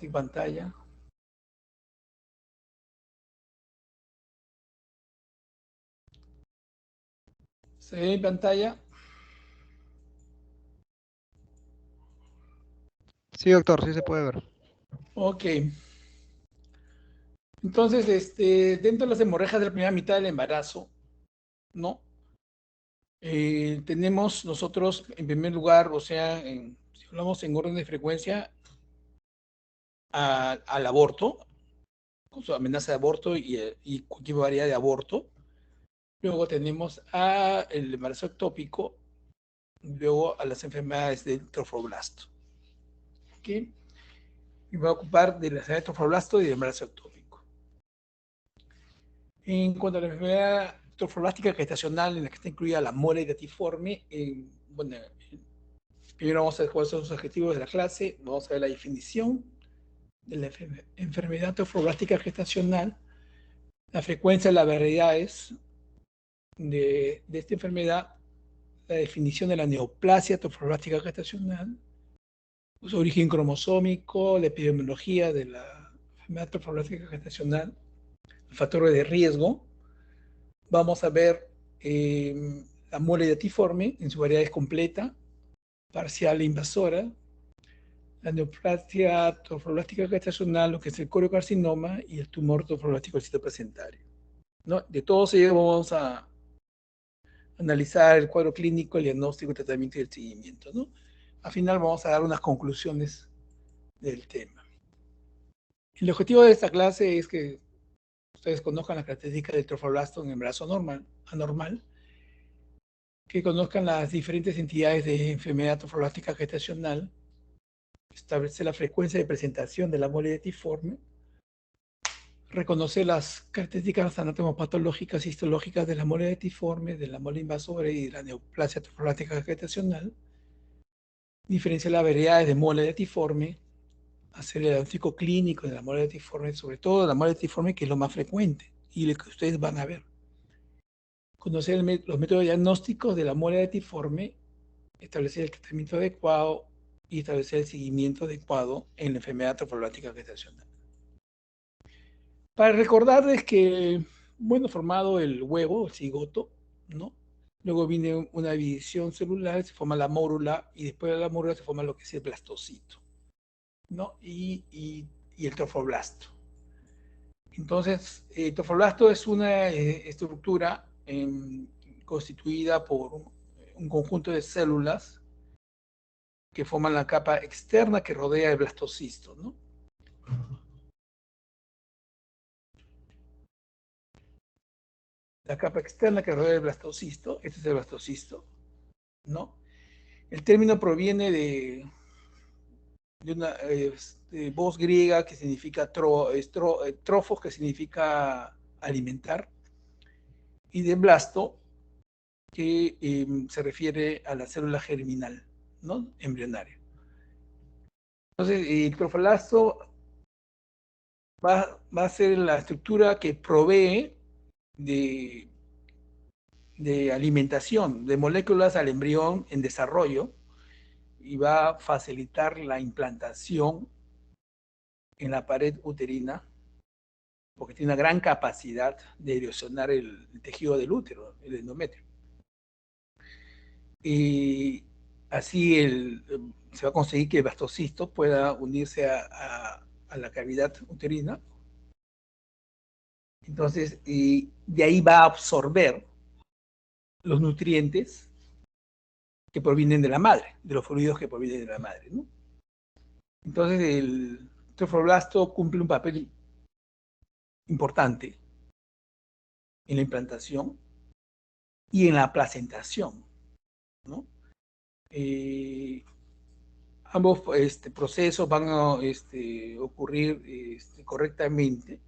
compartir pantalla. ¿Se ve en pantalla? Sí, doctor, sí se puede ver. Ok. Entonces, dentro de las hemorragias de la primera mitad del embarazo, ¿no? Tenemos nosotros, en primer lugar, o sea, si hablamos en orden de frecuencia, al aborto, con su amenaza de aborto y cualquier variedad de aborto. Luego tenemos el embarazo ectópico, luego a las enfermedades del trofoblasto. ¿Ok? Y voy a ocupar de la enfermedad de trofoblasto y del embarazo ectópico. En cuanto a la enfermedad trofoblástica gestacional, en la que está incluida la mora hidatiforme, bueno, primero vamos a ver cuáles son los objetivos de la clase, vamos a ver la definición de la enfermedad trofoblástica gestacional, la frecuencia de las variedades de esta enfermedad, la definición de la neoplasia trofoblástica gestacional, su origen cromosómico, la epidemiología de la enfermedad trofoblástica gestacional, factores de riesgo. Vamos a ver la mole datiforme en su variedad completa, parcial e invasora, la neoplasia trofoblástica gestacional, lo que es el coriocarcinoma y el tumor trofoblástico citoplacentario, ¿no? De todos ellos vamos a analizar el cuadro clínico, el diagnóstico, el tratamiento y el seguimiento, ¿no? Al final vamos a dar unas conclusiones del tema. El objetivo de esta clase es que ustedes conozcan las características del trofoblasto en embarazo anormal, que conozcan las diferentes entidades de enfermedad trofoblástica gestacional, establecer la frecuencia de presentación de la mole datiforme, reconocer las características anatomopatológicas y histológicas de la mole datiforme, de la mole invasora y de la neoplasia trofoblástica gestacional, diferenciar las variedades de mole datiforme, hacer el diagnóstico clínico de la mole datiforme, sobre todo la mole datiforme, que es lo más frecuente y lo que ustedes van a ver. Conocer los métodos diagnósticos de la mole datiforme, establecer el tratamiento adecuado y establecer el seguimiento adecuado en la enfermedad trofoblástica gestacional. Para recordarles que, bueno, formado el huevo, el cigoto, ¿no? Luego viene una división celular, se forma la mórula y después de la mórula se forma lo que es el blastocito, ¿no? Y el trofoblasto. Entonces, el trofoblasto es una estructura constituida por un conjunto de células que forman la capa externa que rodea el blastocisto, ¿no? La capa externa que rodea el blastocisto, este es el blastocisto, ¿no? El término proviene de una voz griega que significa trofos, que significa alimentar, y de blasto, que se refiere a la célula germinal, ¿no? Embrionaria. Entonces, el trofoblasto va a ser la estructura que provee de, de alimentación de moléculas al embrión en desarrollo y va a facilitar la implantación en la pared uterina, porque tiene una gran capacidad de erosionar el tejido del útero, el endometrio. Y así se va a conseguir que el blastocisto pueda unirse a la cavidad uterina. Entonces, y de ahí va a absorber los nutrientes que provienen de la madre, de los fluidos que provienen de la madre, ¿no? Entonces, el trofoblasto cumple un papel importante en la implantación y en la placentación, ¿no? Ambos procesos van a ocurrir correctamente,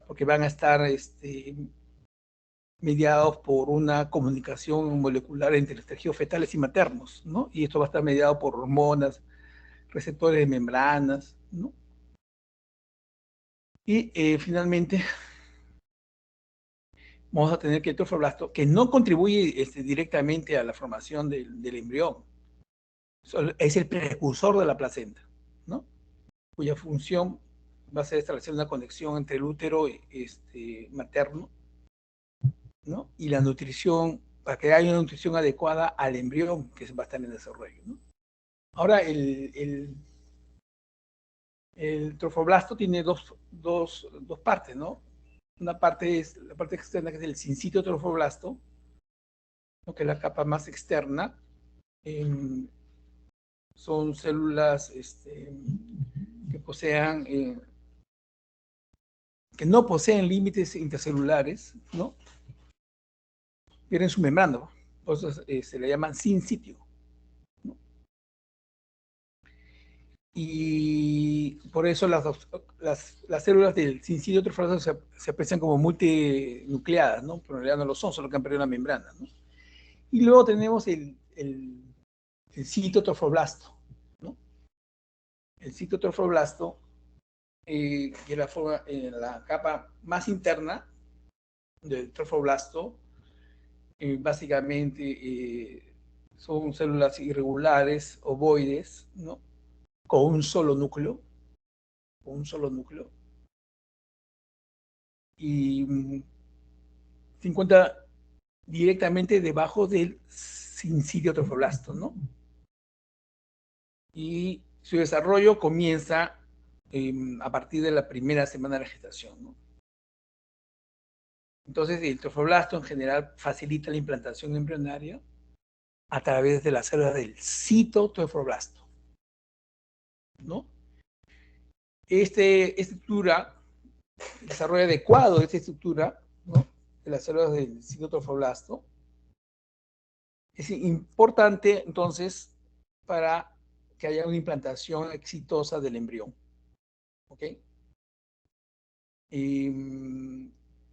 porque van a estar mediados por una comunicación molecular entre los tejidos fetales y maternos, ¿no? Y esto va a estar mediado por hormonas, receptores de membranas, ¿no? Y finalmente vamos a tener que el trofoblasto, que no contribuye directamente a la formación del embrión, es el precursor de la placenta, ¿no? cuya función va a ser establecer una conexión entre el útero materno, ¿no? Y la nutrición, para que haya una nutrición adecuada al embrión que va a estar en desarrollo, ¿no? Ahora, el trofoblasto tiene dos partes, ¿no? Una parte es la parte externa, que es el sincitio trofoblasto, ¿no? Que es la capa más externa. Son células que que no poseen límites intercelulares, ¿no? Pierden su membrana, ¿no? Entonces se le llaman sincitio, ¿no? Y por eso las células del sincitio trofoblasto se aprecian como multinucleadas, ¿no? Pero en realidad no lo son, solo que han perdido la membrana, ¿no? Y luego tenemos el citotrofoblasto, ¿no? El citotrofoblasto, que es la capa más interna del trofoblasto, básicamente son células irregulares, ovoides, ¿no? Con un solo núcleo, y se encuentra directamente debajo del sincitio trofoblasto, ¿no? Y su desarrollo comienza a partir de la primera semana de la gestación, ¿no? Entonces, el trofoblasto en general facilita la implantación embrionaria a través de las células del citotrofoblasto, ¿no? Esta estructura, el desarrollo adecuado de esta estructura, ¿no? De las células del citotrofoblasto, es importante entonces para que haya una implantación exitosa del embrión, ¿ok? Y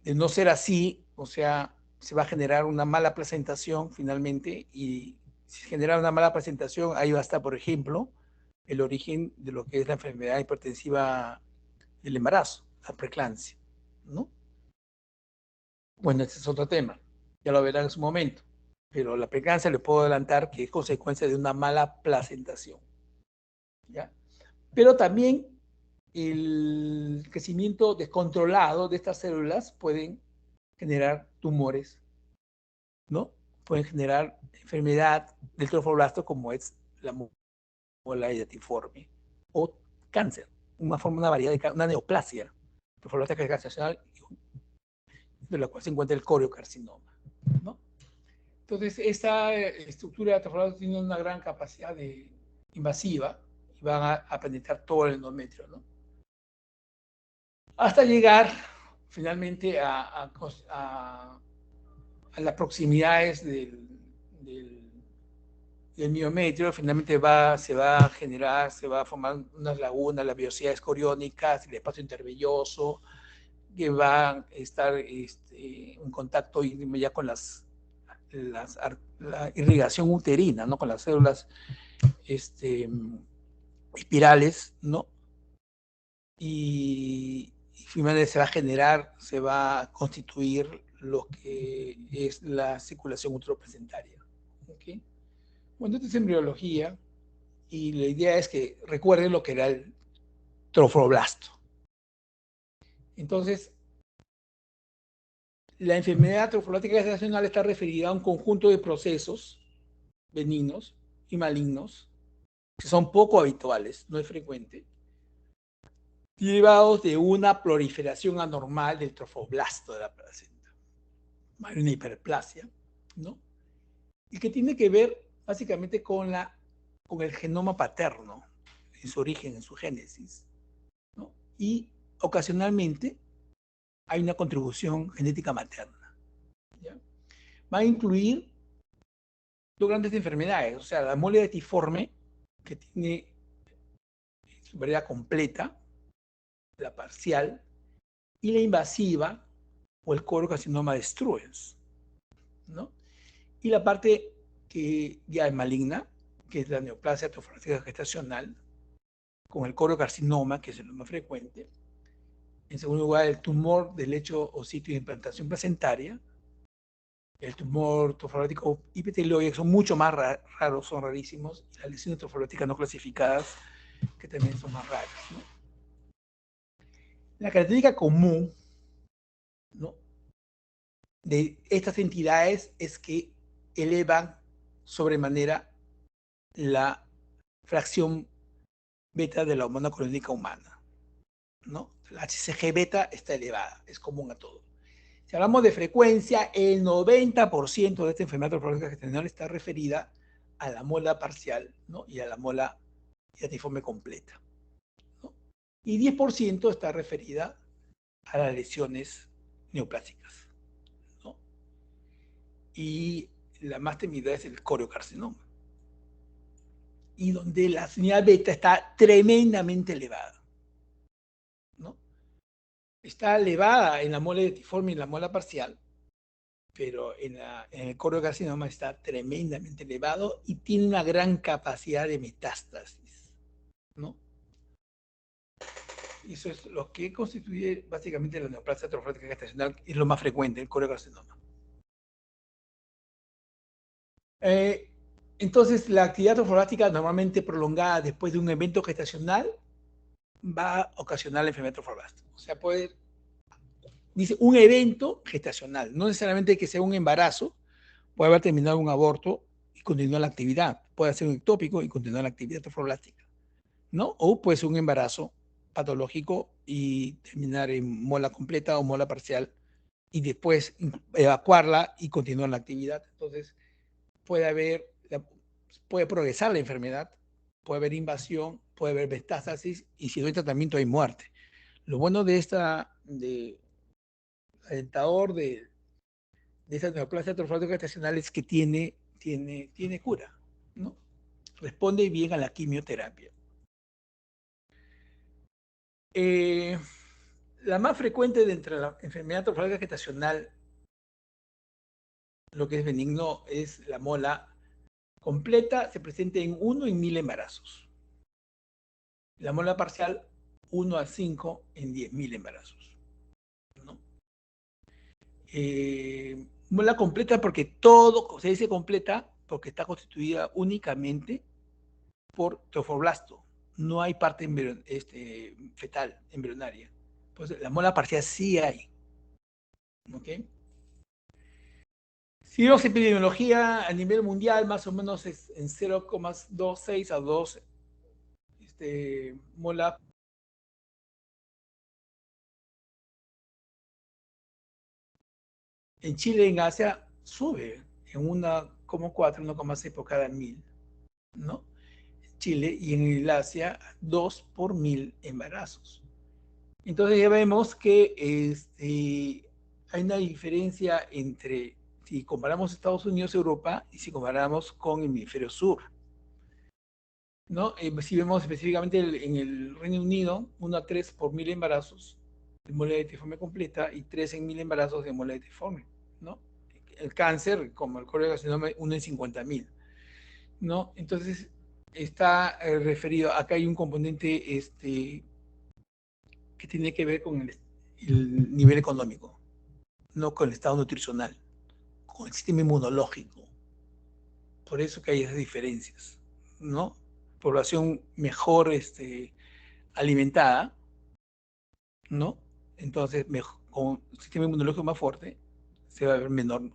de no ser así, o sea, se va a generar una mala presentación finalmente, y si se genera una mala presentación, ahí va a estar, por ejemplo, el origen de lo que es la enfermedad hipertensiva del embarazo, la preeclampsia, ¿no? Bueno, ese es otro tema, ya lo verán en su momento, pero la preeclampsia le puedo adelantar que es consecuencia de una mala placentación, ¿ya? Pero también el crecimiento descontrolado de estas células pueden generar tumores, ¿no? Pueden generar enfermedad del trofoblasto, como es la muela hidatiforme, o cáncer, una variedad de una neoplasia trofoblática gestacional, de la cual se encuentra el coriocarcinoma, ¿no? Entonces, esta estructura trofoblática tiene una gran capacidad invasiva y van a penetrar todo el endometrio, ¿no? Hasta llegar finalmente a las proximidades del miometrio. Finalmente se va a generar, se va a formar unas lagunas, las vellosidades coriónicas, el espacio intervelloso, que van a estar en contacto ya con la irrigación uterina, ¿no? Con las células espirales, ¿no? Y finalmente se va a generar, se va a constituir lo que es la circulación uteroplacentaria, ¿ok? Bueno, esto es embriología, y la idea es que recuerden lo que era el trofoblasto. Entonces, la enfermedad trofoblática gestacional está referida a un conjunto de procesos benignos y malignos que son poco habituales, no es frecuente, derivados de una proliferación anormal del trofoblasto de la placenta, hay una hiperplasia, ¿no? Y que tiene que ver básicamente con el genoma paterno, en su origen, en su génesis, ¿no? Y ocasionalmente hay una contribución genética materna, ¿ya? Va a incluir dos grandes enfermedades, o sea, la mole detiforme, que tiene su variedad completa, la parcial, y la invasiva, o el coriocarcinoma de Struens, ¿no? Y la parte que ya es maligna, que es la neoplasia trofoblática gestacional, con el coriocarcinoma, que es el más frecuente. En segundo lugar, el tumor del lecho o sitio de implantación placentaria, el tumor trofoblático epitelioide, que son mucho más raros, son rarísimos, y las lesiones trofobláticas no clasificadas, que también son más raras, ¿no? La característica común, ¿no?, de estas entidades es que elevan sobremanera la fracción beta de la hormona colónica humana, ¿no? La HCG beta está elevada, es común a todo. Si hablamos de frecuencia, el 90% de esta enfermedad trofológica gestacional está referida a la mola parcial, ¿no?, y a la mola hidatiforme completa, ¿no? Y 10% está referida a las lesiones neoplásicas, ¿no? Y la más temida es el coriocarcinoma, y donde la señal beta está tremendamente elevada, ¿no? Está elevada en la mola hidatiforme y en la mola parcial, pero en el coriocarcinoma está tremendamente elevado y tiene una gran capacidad de metástasis, ¿no? Y eso es lo que constituye básicamente la neoplasia troflática gestacional, es lo más frecuente, el coriocarcinoma. Entonces, la actividad troflática normalmente prolongada después de un evento gestacional va a ocasionar la enfermedad trofoblástica. O sea, dice un evento gestacional, no necesariamente que sea un embarazo, puede haber terminado un aborto y continuar la actividad, puede ser un ectópico y continuar la actividad trofoblástica, ¿no? O puede ser un embarazo patológico y terminar en mola completa o mola parcial y después evacuarla y continuar la actividad. Entonces, puede haber, puede progresar la enfermedad, puede haber invasión, puede haber metástasis y si no hay tratamiento hay muerte. Lo bueno de alentador de esa neoplasia trofática gestacional es que tiene cura, ¿no? Responde bien a la quimioterapia. Eh, la más frecuente de entre la enfermedad trofática gestacional, lo que es benigno, es la mola completa, se presenta en 1 en 1000 embarazos. La mola parcial, 1 a 5 en 10.000 embarazos, ¿no? Mola completa porque todo, se dice completa porque está constituida únicamente por trofoblasto. No hay parte fetal, embrionaria. Pues la mola parcial sí hay. ¿Ok? Si vemos epidemiología a nivel mundial, más o menos es en 0,26 a 2 mola. En Chile, en Asia, sube en 1,4, 1,6 por cada 1000, ¿no? Chile y en el Asia 2 por 1000 embarazos. Entonces ya vemos que hay una diferencia entre si comparamos Estados Unidos y Europa y si comparamos con el hemisferio sur, ¿no? Si vemos específicamente en el Reino Unido, 1 a 3 por 1000 embarazos de mola hidatiforme completa y 3 en 1000 embarazos de mola hidatiforme, ¿no? El cáncer, como el coriocarcinoma, 1 en 50.000, ¿no? Entonces, está referido, acá hay un componente que tiene que ver con el nivel económico, no con el estado nutricional, con el sistema inmunológico. Por eso que hay esas diferencias, ¿no? Población mejor alimentada, ¿no? Entonces, con un sistema inmunológico más fuerte, se va a ver menor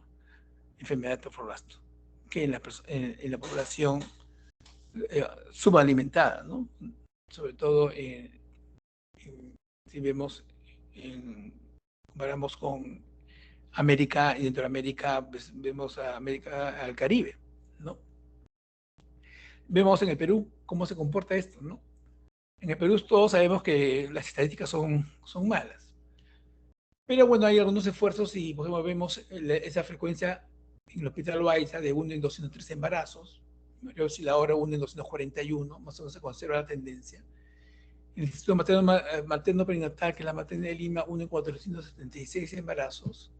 enfermedad de trofoblasto que en la población subalimentada, ¿no? Sobre todo si vemos, comparamos con América y dentro de América pues, vemos a América, al Caribe, ¿no? Vemos en el Perú cómo se comporta esto, ¿no? En el Perú todos sabemos que las estadísticas son malas. Pero bueno, hay algunos esfuerzos y, por ejemplo, vemos esa frecuencia en el Hospital Loaiza de 1 en 213 embarazos. María Auxiliadora 1 en 241, más o menos se conserva la tendencia. En el Instituto Materno Perinatal, que es la maternidad de Lima, 1 en 476 embarazos,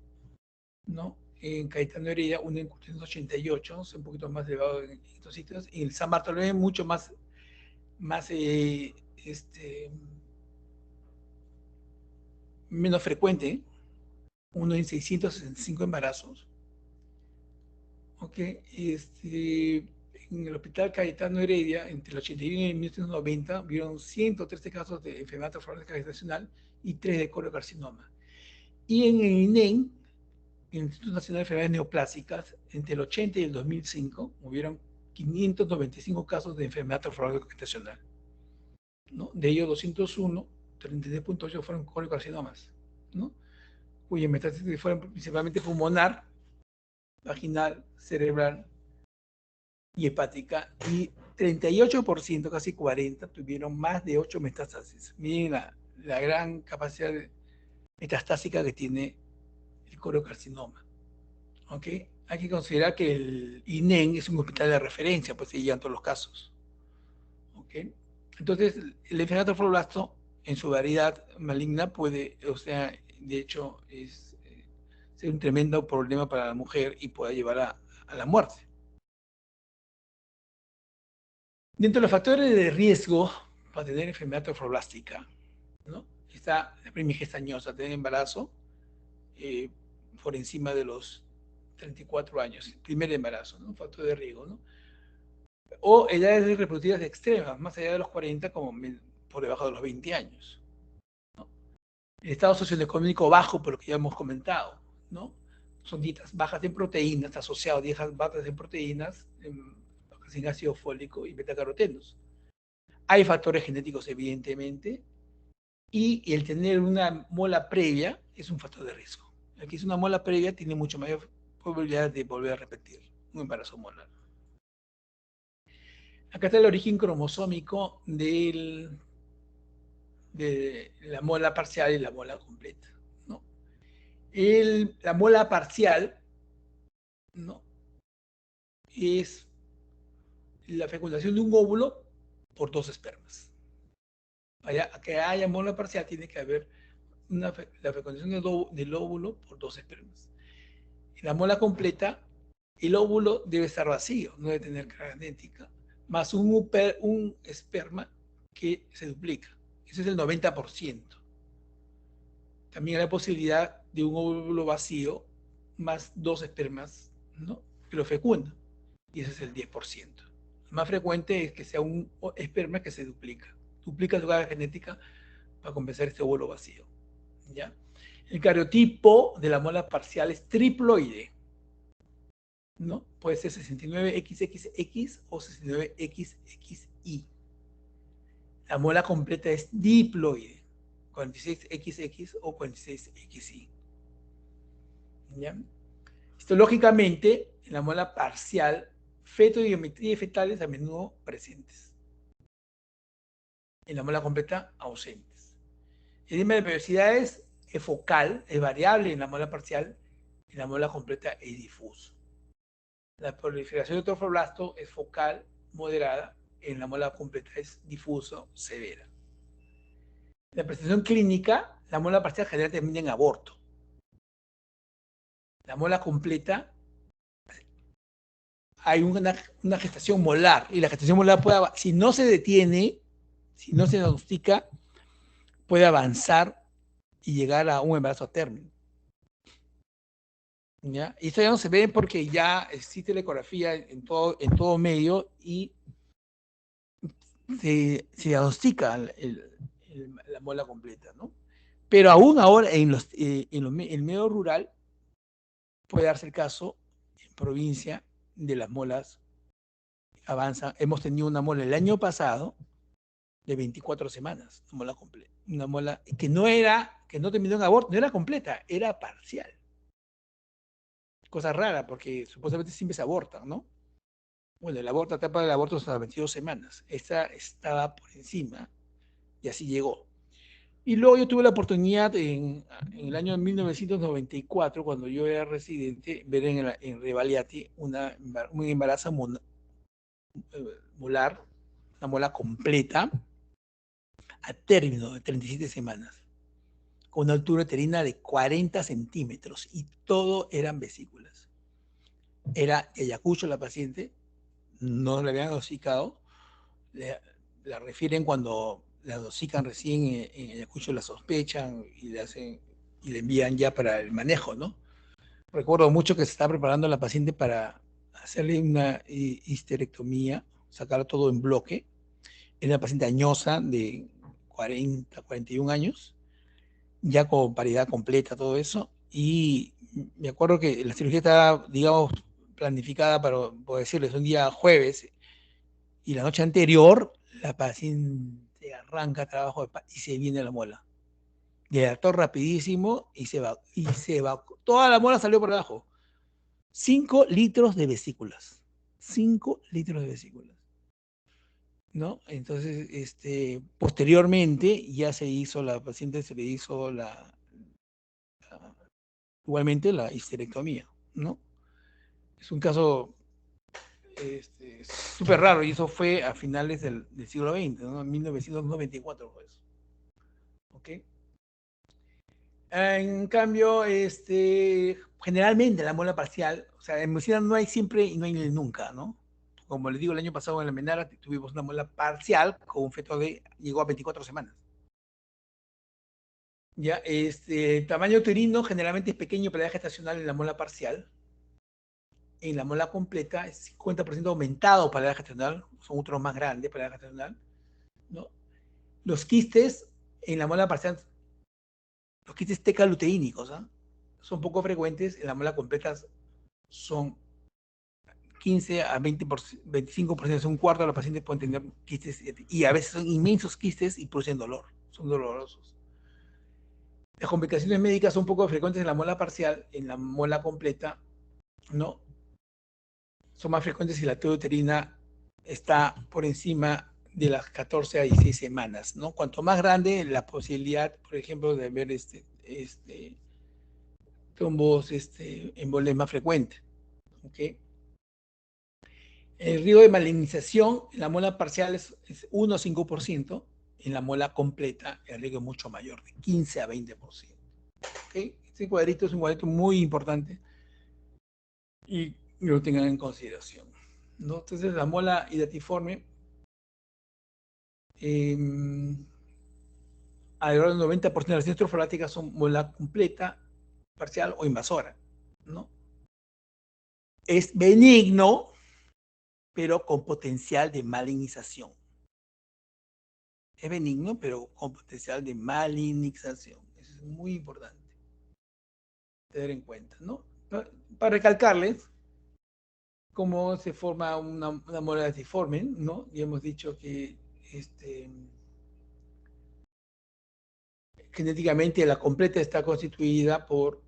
¿no? En Cayetano Heredia, 1 en 488, es un poquito más elevado en estos sitios. Y en San Bartolomé, mucho más menos frecuente, 1 en 665 embarazos. ¿Ok? En en el Hospital Cayetano Heredia, entre el 81 y 1990, vieron 113 casos de enfermedad trofóbica gestacional y 3 de colocarcinoma. Y en el INEM, el Instituto Nacional de Enfermedades Neoplásicas, entre el 80 y el 2005, hubieron 595 casos de enfermedad trofóbica gestacional, ¿no? De ellos 201, 33.8 fueron colocarcinomas, ¿no? Cuyas metástasis fueron principalmente pulmonar, vaginal, cerebral y hepática, y 38%, casi 40%, tuvieron más de 8 metástasis. Miren la gran capacidad metastásica que tiene el colocarcinoma. ¿Ok? Hay que considerar que el INEM es un hospital de referencia, pues se llegan todos los casos. ¿Ok? Entonces, el enfermedad trofoblasta, en su variedad maligna, puede, o sea, de hecho, ser un tremendo problema para la mujer y puede llevar a la muerte. Dentro de los factores de riesgo para tener enfermedad trofoblástica, ¿no? Está la primigestañosa, tener embarazo eh, por encima de los 34 años, primer embarazo, ¿no? Factor de riesgo, ¿no? O edades reproductivas extremas, más allá de los 40, como por debajo de los 20 años, ¿no? El estado socioeconómico bajo, por lo que ya hemos comentado, ¿no? Son dietas bajas en proteínas, asociadas a dietas bajas en proteínas, bajas en ácido fólico y betacarotenos. Hay factores genéticos, evidentemente, y el tener una mola previa es un factor de riesgo. El que es una mola previa tiene mucho mayor probabilidad de volver a repetir un embarazo molar. Acá está el origen cromosómico de la mola parcial y la mola completa, ¿no? La mola parcial, ¿no? Es la fecundación de un óvulo por 2 espermas. Para que haya mola parcial tiene que haber la fecundación del óvulo por 2 espermas. En la mola completa, el óvulo debe estar vacío, no debe tener carga genética, más un esperma que se duplica. Ese es el 90%. También hay la posibilidad de un óvulo vacío más 2 espermas, ¿no? Que lo fecundan. Y ese es el 10%. Lo más frecuente es que sea un esperma que se duplica. Duplica su carga genética para compensar este óvulo vacío, ¿ya? El cariotipo de la mola parcial es triploide, ¿no? Puede ser 69XXX o 69XXY. La mola completa es diploide, 46XX o 46XY. ¿Ya? Histológicamente, en la mola parcial, fetodiometría fetales a menudo presentes. En la mola completa, ausentes. El edema de periodicidades es focal, es variable en la mola parcial, en la mola completa es difuso. La proliferación de trofoblasto es focal, moderada, en la mola completa es difuso, severa. La presentación clínica, la mola parcial generalmente termina en aborto. La mola completa, hay una gestación molar, y la gestación molar puede, si no se detiene, si no se diagnostica, puede avanzar y llegar a un embarazo a término. ¿Ya? Y esto ya no se ve porque ya existe la ecografía en todo medio y se diagnostica la mola completa, ¿no? Pero aún ahora en el medio rural puede darse el caso en provincia de las molas avanzan. Hemos tenido una mola el año pasado de 24 semanas, una mola completa, una mola que no terminó en aborto, no era completa, era parcial. Cosa rara porque supuestamente siempre se abortan, ¿no? Bueno, la etapa del aborto hasta las 22 semanas. Esta estaba por encima y así llegó. Y luego yo tuve la oportunidad en el año 1994, cuando yo era residente, ver en Revaliati un embarazo molar, una mola completa, a término de 37 semanas, con una altura uterina de 40 centímetros y todo eran vesículas. Era de Ayacucho la paciente, no la habían diagnosticado, la refieren cuando la diagnostican recién en Ayacucho, la sospechan y le envían ya para el manejo, ¿no? Recuerdo mucho que se estaba preparando la paciente para hacerle una histerectomía, sacar todo en bloque. Era una paciente añosa de 40, 41 años, ya con paridad completa, todo eso. Y me acuerdo que la cirugía estaba, digamos, planificada para, por decirles, un día jueves, y la noche anterior la paciente arranca trabajo y se viene la muela. Dilató rapidísimo y se va. Toda la muela salió por abajo. 5 litros de vesículas. 5 litros de vesículas. ¿No? Entonces, posteriormente ya se hizo, la paciente se le hizo igualmente la histerectomía, ¿no? Es un caso súper raro y eso fue a finales del siglo XX, ¿no? En 1994, pues. ¿Ok? En cambio, generalmente la muela parcial, o sea, en medicina no hay siempre y no hay nunca, ¿no? Como les digo, el año pasado en la Menara tuvimos una muela parcial con un feto llegó a 24 semanas. Ya, tamaño uterino generalmente es pequeño para la gestacional en la muela parcial. En la muela completa es 50% aumentado para la gestacional, son úteros más grandes para la gestacional, ¿no? Los quistes en la muela parcial, los quistes tecaluteínicos, ¿ah? Son poco frecuentes, en la muela completa son 15 a 25%, un cuarto de los pacientes pueden tener quistes y a veces son inmensos quistes y producen dolor, son dolorosos. Las complicaciones médicas son poco frecuentes en la muela parcial, en la muela completa, ¿no? Son más frecuentes si la teoría uterina está por encima de las 14 a 16 semanas, ¿no? Cuanto más grande, la posibilidad, por ejemplo, de ver trombos, embolia es más frecuente, ¿ok? El riesgo de malignización en la muela parcial es 1 o 5%, en la muela completa el riesgo es mucho mayor, de 15 a 20%. ¿Okay? Este cuadrito es un cuadrito muy importante y lo tengan en consideración, ¿no? Entonces la muela hidatiforme, alrededor del 90% de las lesiones trofoláticas son muela completa, parcial o invasora, ¿no? Es benigno, pero con potencial de malignización. Es benigno, pero con potencial de malignización. Eso es muy importante tener en cuenta, ¿no? Para recalcarles cómo se forma una muela hidatiforme, ¿no? Ya hemos dicho que genéticamente la completa está constituida por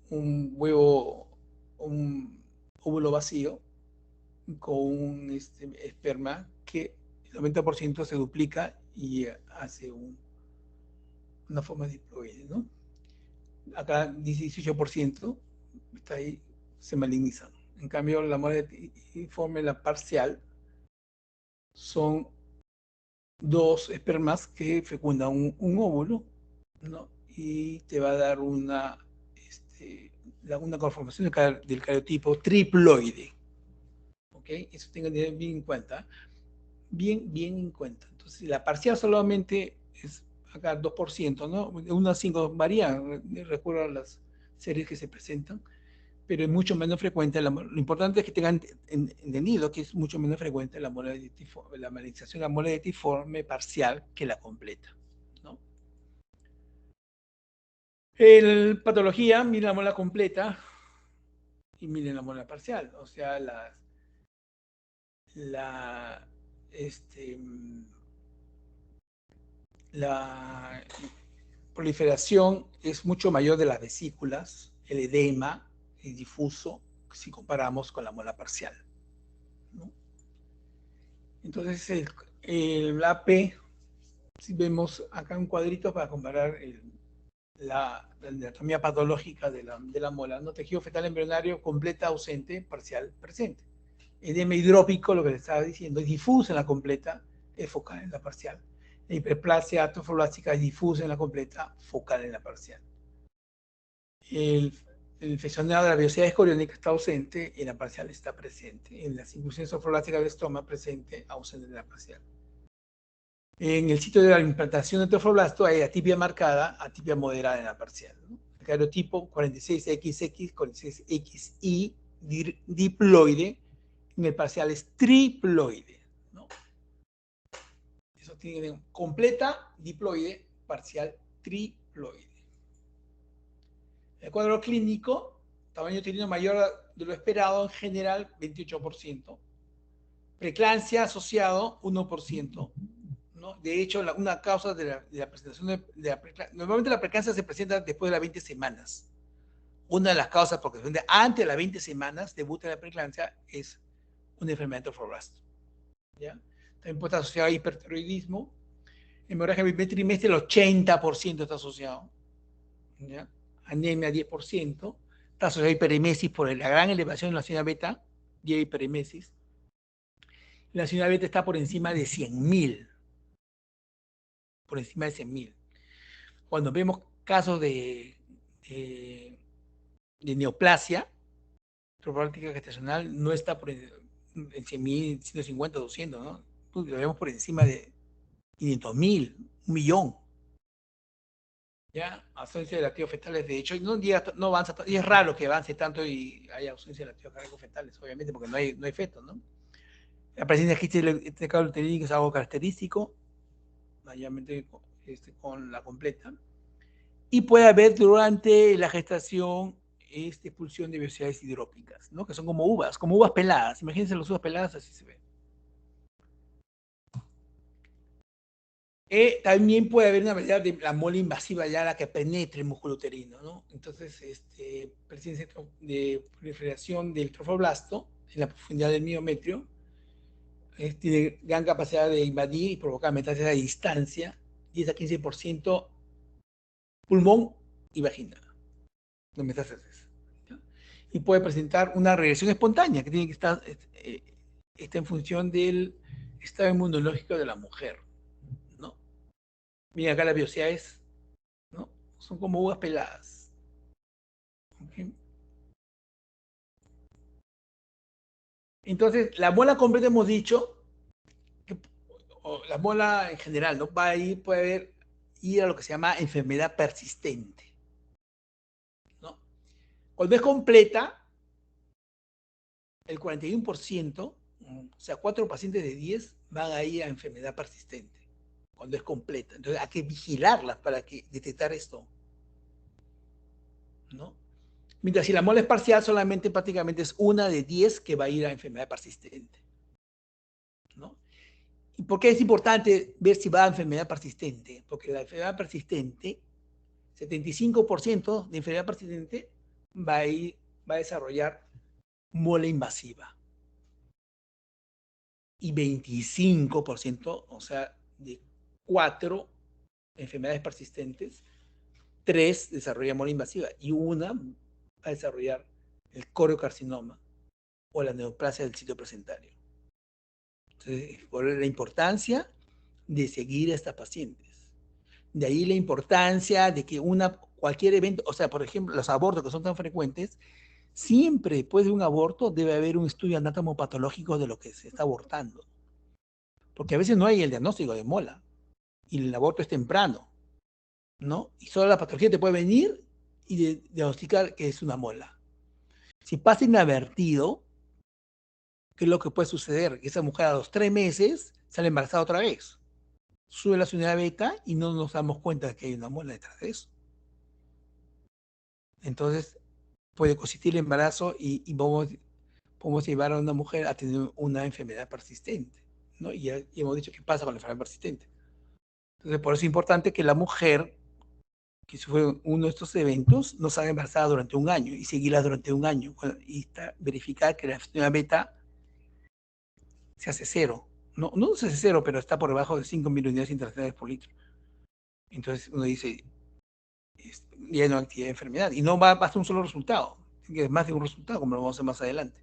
un huevo, un óvulo vacío con un esperma que el 90% se duplica y hace una forma de diploide, ¿no? Acá 18% está ahí, se maligniza. En cambio, la muela informe, la parcial, son 2 espermas que fecundan un óvulo, ¿no? Y te va a dar una conformación del cariotipo triploide. ¿Ok? Eso tengan bien en cuenta. Bien en cuenta. Entonces, la parcial solamente es acá 2%, ¿no? De 1 a 5 varía, recuerdo a las series que se presentan, pero es mucho menos frecuente. Lo importante es que tengan entendido que es mucho menos frecuente la malignización de la muela hidatiforme parcial que la completa, ¿no? El patología, miren la muela completa y miren la muela parcial, o sea, la, este, la proliferación es mucho mayor de las vesículas, el edema es difuso si comparamos con la muela parcial, ¿no? Entonces, el AP, si vemos acá un cuadrito para comparar la anatomía patológica de la muela, ¿no? Tejido fetal embrionario completa ausente, parcial presente. Edema hidrópico, lo que les estaba diciendo, es difuso en la completa, es focal en la parcial. La hiperplasia trofoblástica es difusa en la completa, focal en la parcial. El infeccionado de la vellosidad escoriónica está ausente, en la parcial está presente. En las inclusiones trofoblásticas del estoma presente, ausente en la parcial. En el sitio de la implantación de trofoblasto hay atipia marcada, atipia moderada en la parcial, ¿no? El cariotipo 46XX, 46XI diploide, en el parcial es triploide, ¿no? Eso tiene completa, diploide, parcial triploide. El cuadro clínico, tamaño uterino mayor de lo esperado, en general 28%. Preeclampsia asociado 1%. ¿No? De hecho, una causa de la presentación de la preeclampsia, normalmente la preeclampsia se presenta después de las 20 semanas. Una de las causas, porque antes de las 20 semanas debuta la preeclampsia, es una enfermedad de trofoblast. ¿Ya? También puede estar asociado a hipertiroidismo. Hemorragia del primer trimestre, el 80% está asociado. ¿Ya? Anemia, 10%. Está asociado a hiperemesis por la gran elevación de la señal beta, y hiperemesis. La señal beta está por encima de 100.000. Por encima de 100.000. Cuando vemos casos de neoplasia, trofoblástica gestacional no está en 100.000, 150, 200, ¿no? Lo vemos por encima de 500.000, 1.000.000. ¿Ya? Ausencia de latidos fetales, de hecho, no avanza, y es raro que avance tanto y haya ausencia de latidos cardíacos fetales, obviamente, porque no hay fetos, ¿no? La presencia de este cálculo uterino es algo característico, mayormente con la completa. Y puede haber durante la gestación expulsión de velocidades hidrópicas, ¿no? Que son como uvas peladas. Imagínense las uvas peladas, así se ve. También puede haber una variedad de la mole invasiva ya la que penetre el músculo uterino, ¿no? Entonces, presencia de proliferación del trofoblasto en la profundidad del miometrio, tiene gran capacidad de invadir y provocar metástasis a distancia, 10 a 15% pulmón y vagina, de metástasis. Y puede presentar una regresión espontánea que tiene que estar está en función del estado inmunológico de la mujer, ¿no? Mira acá las velocidades, ¿no? Son como uvas peladas. ¿Okay? Entonces, la mola completa hemos dicho, que, o la mola en general, ¿no? Va a ir, puede ir a lo que se llama enfermedad persistente, ¿no? Cuando es completa, el 41%, o sea, 4 pacientes de 10 van a ir a enfermedad persistente, cuando es completa. Entonces hay que vigilarlas para detectar esto, ¿no? Mientras si la mola es parcial, solamente prácticamente es una de 10 que va a ir a enfermedad persistente, ¿no? ¿Y por qué es importante ver si va a enfermedad persistente? Porque la enfermedad persistente, 75% de enfermedad persistente va a desarrollar mola invasiva. Y 25%, o sea, de 4 enfermedades persistentes, 3 desarrollan mola invasiva y una va a desarrollar el coriocarcinoma o la neoplasia del sitio placentario. Entonces, por la importancia de seguir a estas pacientes. De ahí la importancia de que cualquier evento, o sea, por ejemplo, los abortos que son tan frecuentes, siempre después de un aborto debe haber un estudio anatomopatológico de lo que se está abortando. Porque a veces no hay el diagnóstico de mola y el aborto es temprano, ¿no? Y solo la patología te puede venir y diagnosticar que es una mola. Si pasa inadvertido, ¿qué es lo que puede suceder? Que esa mujer a los 3 meses sale embarazada otra vez. Sube la unidad beta y no nos damos cuenta de que hay una mola detrás de eso. Entonces, puede consistir el embarazo y podemos llevar a una mujer a tener una enfermedad persistente, ¿no? Y hemos dicho qué pasa con la enfermedad persistente. Entonces, por eso es importante que la mujer que sufre uno de estos eventos no salga embarazada durante un año y seguirla durante un año y verificar que la unidad beta se hace cero. No se hace cero, pero está por debajo de 5.000 unidades internacionales por litro. Entonces uno dice, ya no hay actividad de enfermedad. Y no va a ser un solo resultado, es más de un resultado, como lo vamos a hacer más adelante.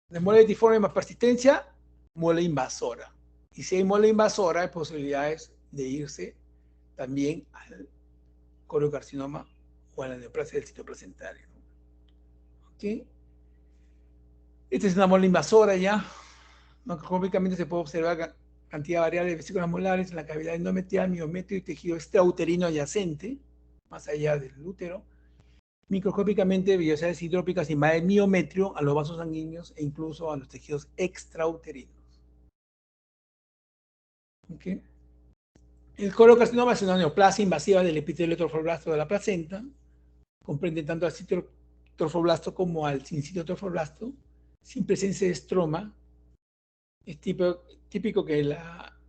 De mole letiforme más persistencia, mole invasora. Y si hay mole invasora, hay posibilidades de irse también al coriocarcinoma o a la neoplasia del sitio placentario. ¿Okay? Esta es una mole invasora ya. Macroscópicamente se puede observar cantidad variable de vesículas molares en la cavidad endometrial, miometrio y tejido extrauterino adyacente, más allá del útero. Microscópicamente, vellosidades hidrópicas invaden el miometrio a los vasos sanguíneos e incluso a los tejidos extrauterinos. ¿Okay? El colocarcinoma es una neoplasia invasiva del epitelio trofoblasto de la placenta. Comprende tanto al sitio trofoblasto como al sincito trofoblasto, sin presencia de estroma. Es típico que la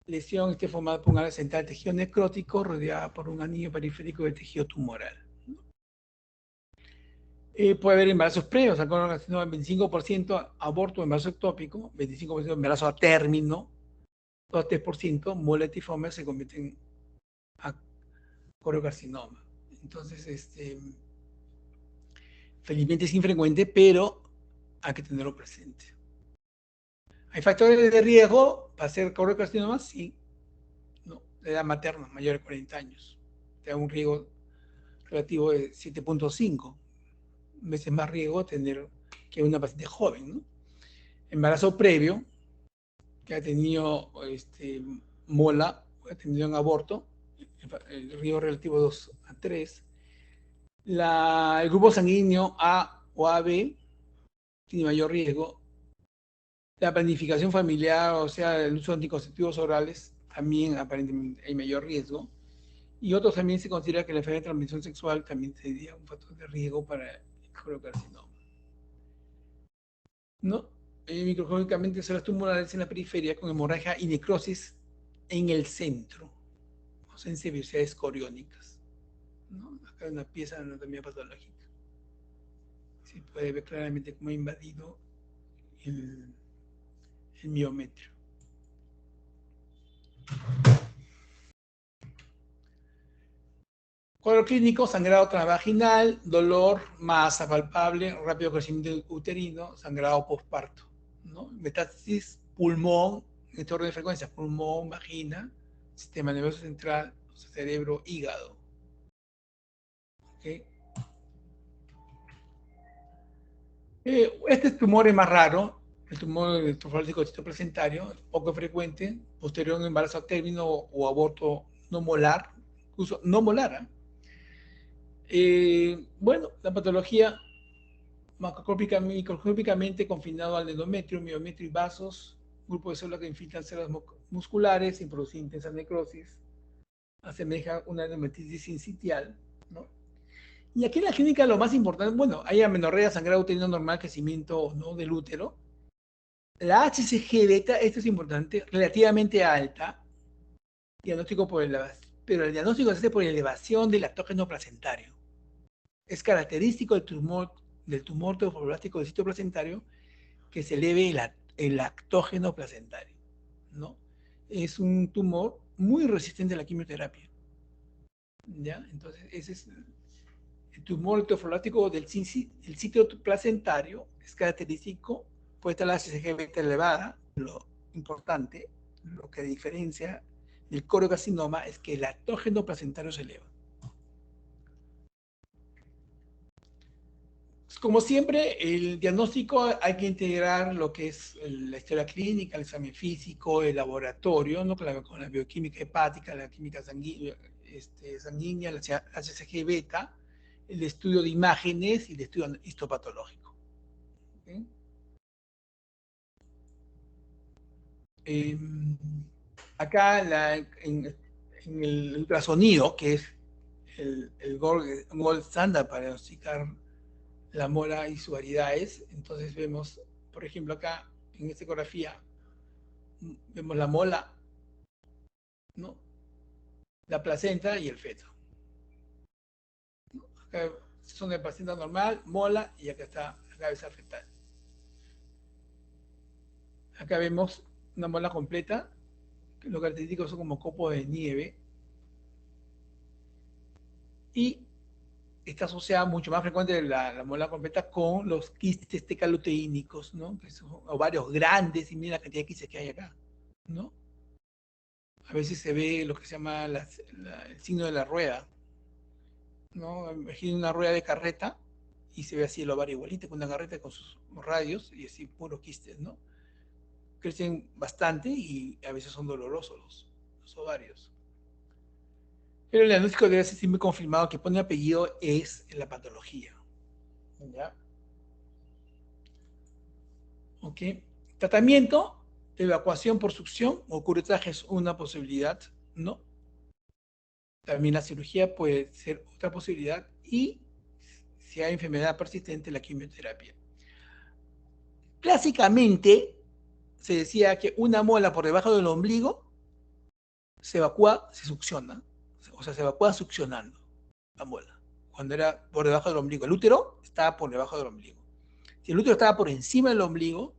lesión esté formada por un área central de tejido necrótico rodeada por un anillo periférico de tejido tumoral. Puede haber embarazos previos, al colocarcinoma, 25% aborto, embarazo ectópico, 25% embarazo a término, 2-3% moletiforme se convierten a colocarcinoma. Entonces, felizmente es infrecuente, pero hay que tenerlo presente. ¿Hay factores de riesgo para hacer colocarcinoma? Sí. No, la edad materna, mayor de 40 años. Te da un riesgo relativo de 7.5 veces más riesgo tener que una paciente joven, ¿no? Embarazo previo, que ha tenido mola, ha tenido un aborto, el riesgo relativo 2 a 3. El grupo sanguíneo A o AB tiene mayor riesgo. La planificación familiar, o sea, el uso de anticonceptivos orales, también aparentemente hay mayor riesgo. Y otros también se considera que la enfermedad de transmisión sexual también sería un factor de riesgo para el colocarcinoma. ¿No? Microscópicamente células tumorales en la periferia con hemorragia y necrosis en el centro, ausencia de vellosidades coriónicas. ¿No? Acá hay una pieza de anatomía patológica. Se puede ver claramente cómo ha invadido el, el miometrio. Cuadro clínico: sangrado transvaginal, dolor, masa palpable, rápido crecimiento uterino, sangrado postparto, ¿no? Metástasis, pulmón, en este orden de frecuencia: pulmón, vagina, sistema nervioso central, cerebro, hígado. ¿Okay? Este tumor es más raro, el tumor trofásico citoplacentario, poco frecuente, posterior a un embarazo a término o aborto no molar, incluso no molar. Bueno, la patología microscópicamente confinado al endometrio, miometrio y vasos, grupo de células que infiltran células musculares sin producir intensa necrosis, asemeja una endometritis sincitial, ¿no? Y aquí en la clínica lo más importante, bueno, hay amenorrea, sangrado uterino normal, crecimiento no del útero. La HCG beta, esto es importante, relativamente alta, diagnóstico pero el diagnóstico se hace por elevación del lactógeno placentario. Es característico del tumor trofoblástico del sitio placentario que se eleve el lactógeno placentario, ¿no? Es un tumor muy resistente a la quimioterapia, ¿ya? Entonces, ese es el tumor trofoblástico del sitio placentario, es característico, puede estar la HCG beta elevada. Lo importante, lo que diferencia del colocarcinoma es que el lactógeno placentario se eleva. Como siempre, el diagnóstico hay que integrar lo que es la historia clínica, el examen físico, el laboratorio, ¿no? con la bioquímica hepática, la química sanguínea, la HCG beta, el estudio de imágenes y el estudio histopatológico. ¿Okay? Acá en el ultrasonido, que es el gold standard para diagnosticar la mola y sus variedades. Entonces vemos, por ejemplo, acá en esta ecografía, vemos la mola, ¿no? La placenta y el feto. Acá son de placenta normal, mola, y acá está la cabeza fetal. Acá vemos una mola completa, que lo característico son como copos de nieve, y está asociada mucho más frecuente la mola completa con los quistes tecaloteínicos, ¿no? Que son ovarios grandes, y mira la cantidad de quistes que hay acá, ¿no? A veces se ve lo que se llama el signo de la rueda, ¿no? Imagina una rueda de carreta y se ve así el ovario igualito, con una carreta con sus radios y así puros quistes, ¿no? Crecen bastante y a veces son dolorosos los ovarios. Pero el diagnóstico debe ser siempre confirmado que pone apellido es en la patología. ¿Ya? ¿Ok? Tratamiento, evacuación por succión o curetaje es una posibilidad, ¿no? También la cirugía puede ser otra posibilidad y si hay enfermedad persistente, la quimioterapia. Clásicamente se decía que una mola por debajo del ombligo se evacúa, se succiona, o sea, se evacúa succionando la muela, cuando era por debajo del ombligo. El útero estaba por debajo del ombligo. Si el útero estaba por encima del ombligo,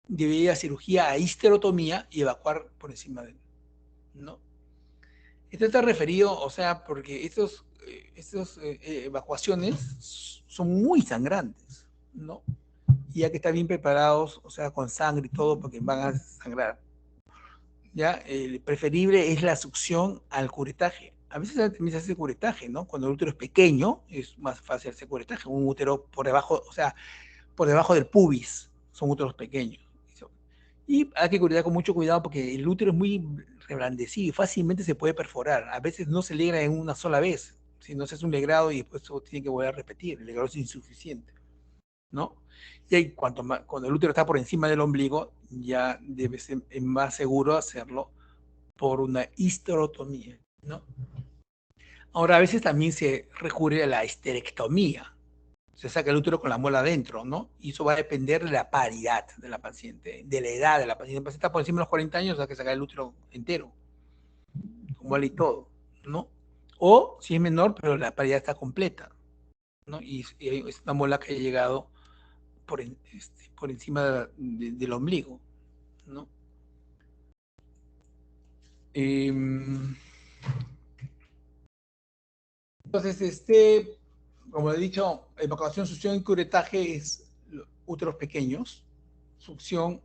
debería cirugía a histerotomía y evacuar por encima de él, ¿no? Esto está referido, o sea, porque estos evacuaciones son muy sangrantes, ¿no? Y hay que estar bien preparados, o sea, con sangre y todo, porque van a sangrar. ¿Ya? El preferible es la succión al curetaje. A veces también se hace curetaje, ¿no? Cuando el útero es pequeño, es más fácil hacer curetaje. Un útero por debajo, o sea, por debajo del pubis, son úteros pequeños. Y hay que cuidar con mucho cuidado porque el útero es muy reblandecido y fácilmente se puede perforar. A veces no se legra en una sola vez, si no se hace un legrado y después se tiene que volver a repetir. El legrado es insuficiente, ¿no? Y ahí, cuando el útero está por encima del ombligo, ya debe ser más seguro hacerlo por una histerotomía, ¿no? Ahora, a veces también se recurre a la histerectomía. Se saca el útero con la muela adentro, ¿no? Y eso va a depender de la paridad de la paciente, de la edad de la paciente. Si la paciente está por encima de los 40 años, hay que sacar el útero entero, con muela y todo, ¿no? O si es menor, pero la paridad está completa, ¿no? Y es una muela que ha llegado por encima del ombligo, ¿no? Eh, entonces, como he dicho, evacuación, succión y curetaje es úteros pequeños, succión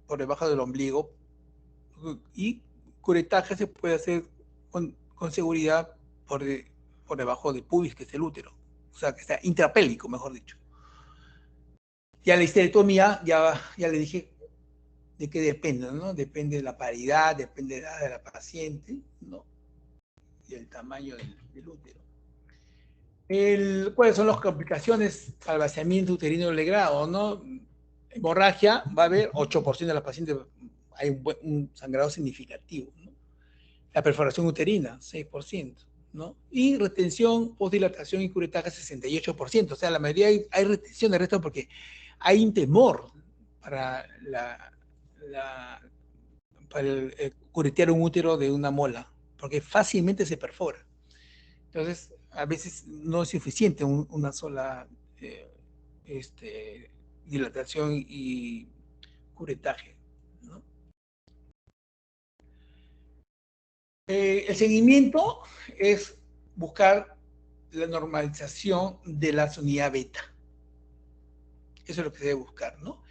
por debajo del ombligo y curetaje se puede hacer con seguridad por debajo del pubis, que es el útero, o sea, que está intrapélico, mejor dicho. Ya la histerectomía, ya le dije de qué depende, ¿no? Depende de la paridad, depende de la edad de la paciente, ¿no? Y el tamaño del útero. ¿Cuáles son las complicaciones al vaciamiento uterino legrado, no? Hemorragia, va a haber 8% de las pacientes, hay un sangrado significativo, ¿no? La perforación uterina, 6%, ¿no? Y retención, postdilatación y curetaje, 68%. O sea, la mayoría hay retención de resto porque hay un temor para, para curetear un útero de una mola, porque fácilmente se perfora. Entonces, a veces no es suficiente una sola eh, dilatación y curetaje, ¿no? El seguimiento es buscar la normalización de la unidad beta. Eso es lo que se debe buscar, ¿no?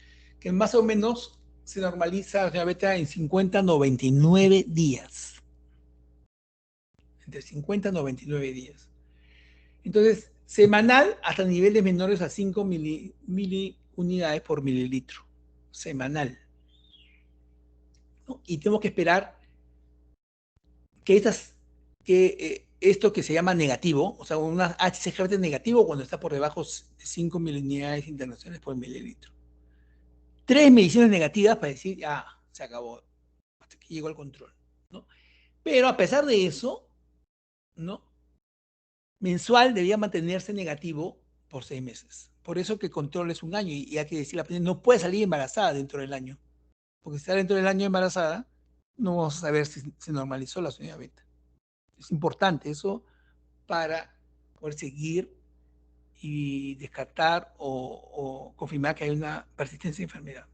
Que más o menos se normaliza la unidad beta en 50 a 99 días. Entre 50 a 99 días. Entonces, semanal hasta niveles menores a 5 unidades por mililitro. Semanal, ¿no? Y tenemos que esperar que esto que se llama negativo, o sea, una HCG negativo cuando está por debajo de 5 miliunidades internacionales por mililitro. 3 mediciones negativas para decir, ya, se acabó, hasta que llegó el control, ¿no? Pero a pesar de eso, ¿no? Mensual debía mantenerse negativo por 6 meses. Por eso que el control es un año y hay que decir, la paciente no puede salir embarazada dentro del año. Porque si está dentro del año embarazada, no vamos a saber si se normalizó la unidad beta. Es importante eso para poder seguir y descartar o confirmar que hay una persistencia de enfermedad.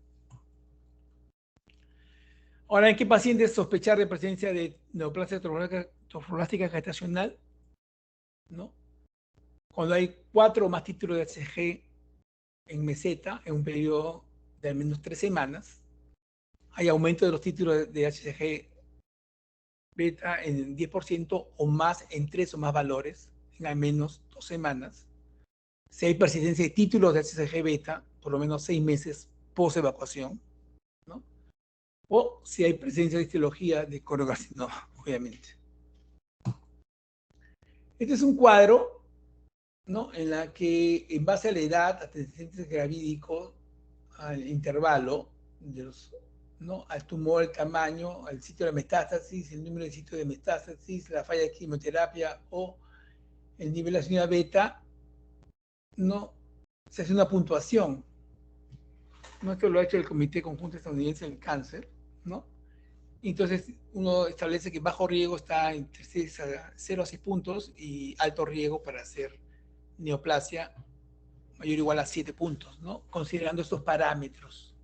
Ahora, ¿en qué pacientes sospechar de presencia de neoplasia trofoblástica gestacional? ¿No? Cuando hay 4 o más títulos de HCG en meseta en un periodo de al menos 3 semanas, hay aumento de los títulos de HCG beta en 10% o más en 3 o más valores en al menos 2 semanas. Si hay persistencia de títulos de HCG beta, por lo menos 6 meses post evacuación, ¿no? O si hay presencia de histología de corocarcinoma, obviamente. Este es un cuadro, ¿no? En la que, en base a la edad, antecedentes gravídicos, al intervalo, de los, ¿no? Al tumor, el tamaño, al sitio de metástasis, el número de sitios de metástasis, la falla de quimioterapia o el nivel de afinidad beta, ¿no? Se hace una puntuación, ¿no? Esto lo ha hecho el Comité Conjunto Estadounidense del Cáncer, ¿no? Entonces uno establece que bajo riesgo está entre 0 a 6 puntos y alto riesgo para hacer neoplasia mayor o igual a 7 puntos, ¿no? Considerando estos parámetros.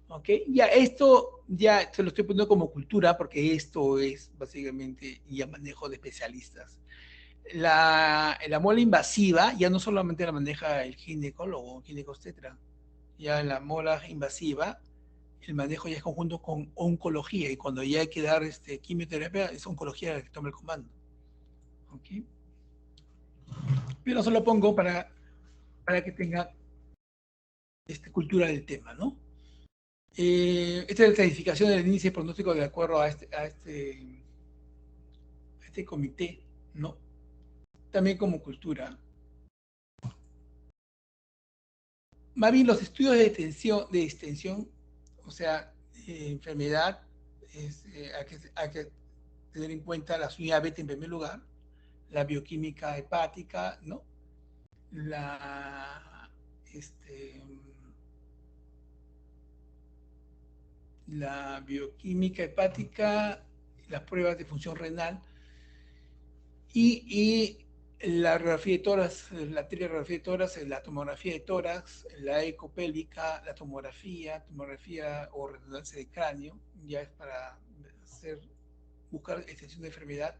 ¿Ok? Ya esto ya se lo estoy poniendo como cultura porque esto es básicamente ya manejo de especialistas. La mola invasiva ya no solamente la maneja el ginecólogo, ginecobstetra, ya en la mola invasiva el manejo ya es conjunto con oncología y cuando ya hay que dar quimioterapia es oncología la que toma el comando. ¿Ok? Pero se lo pongo para que tenga cultura del tema, ¿no? Esta es la clasificación del índice de pronóstico de acuerdo a este comité, ¿no? También como cultura. Más bien los estudios de extensión, o sea, enfermedad, hay que tener en cuenta la unidad beta en primer lugar, la bioquímica hepática, ¿no? La, este, la bioquímica hepática, las pruebas de función renal y la radiografía de tórax, la radiografía de tórax, la tomografía de tórax, la ecopélvica, la tomografía o resonancia de cráneo, ya es para buscar extensión de enfermedad.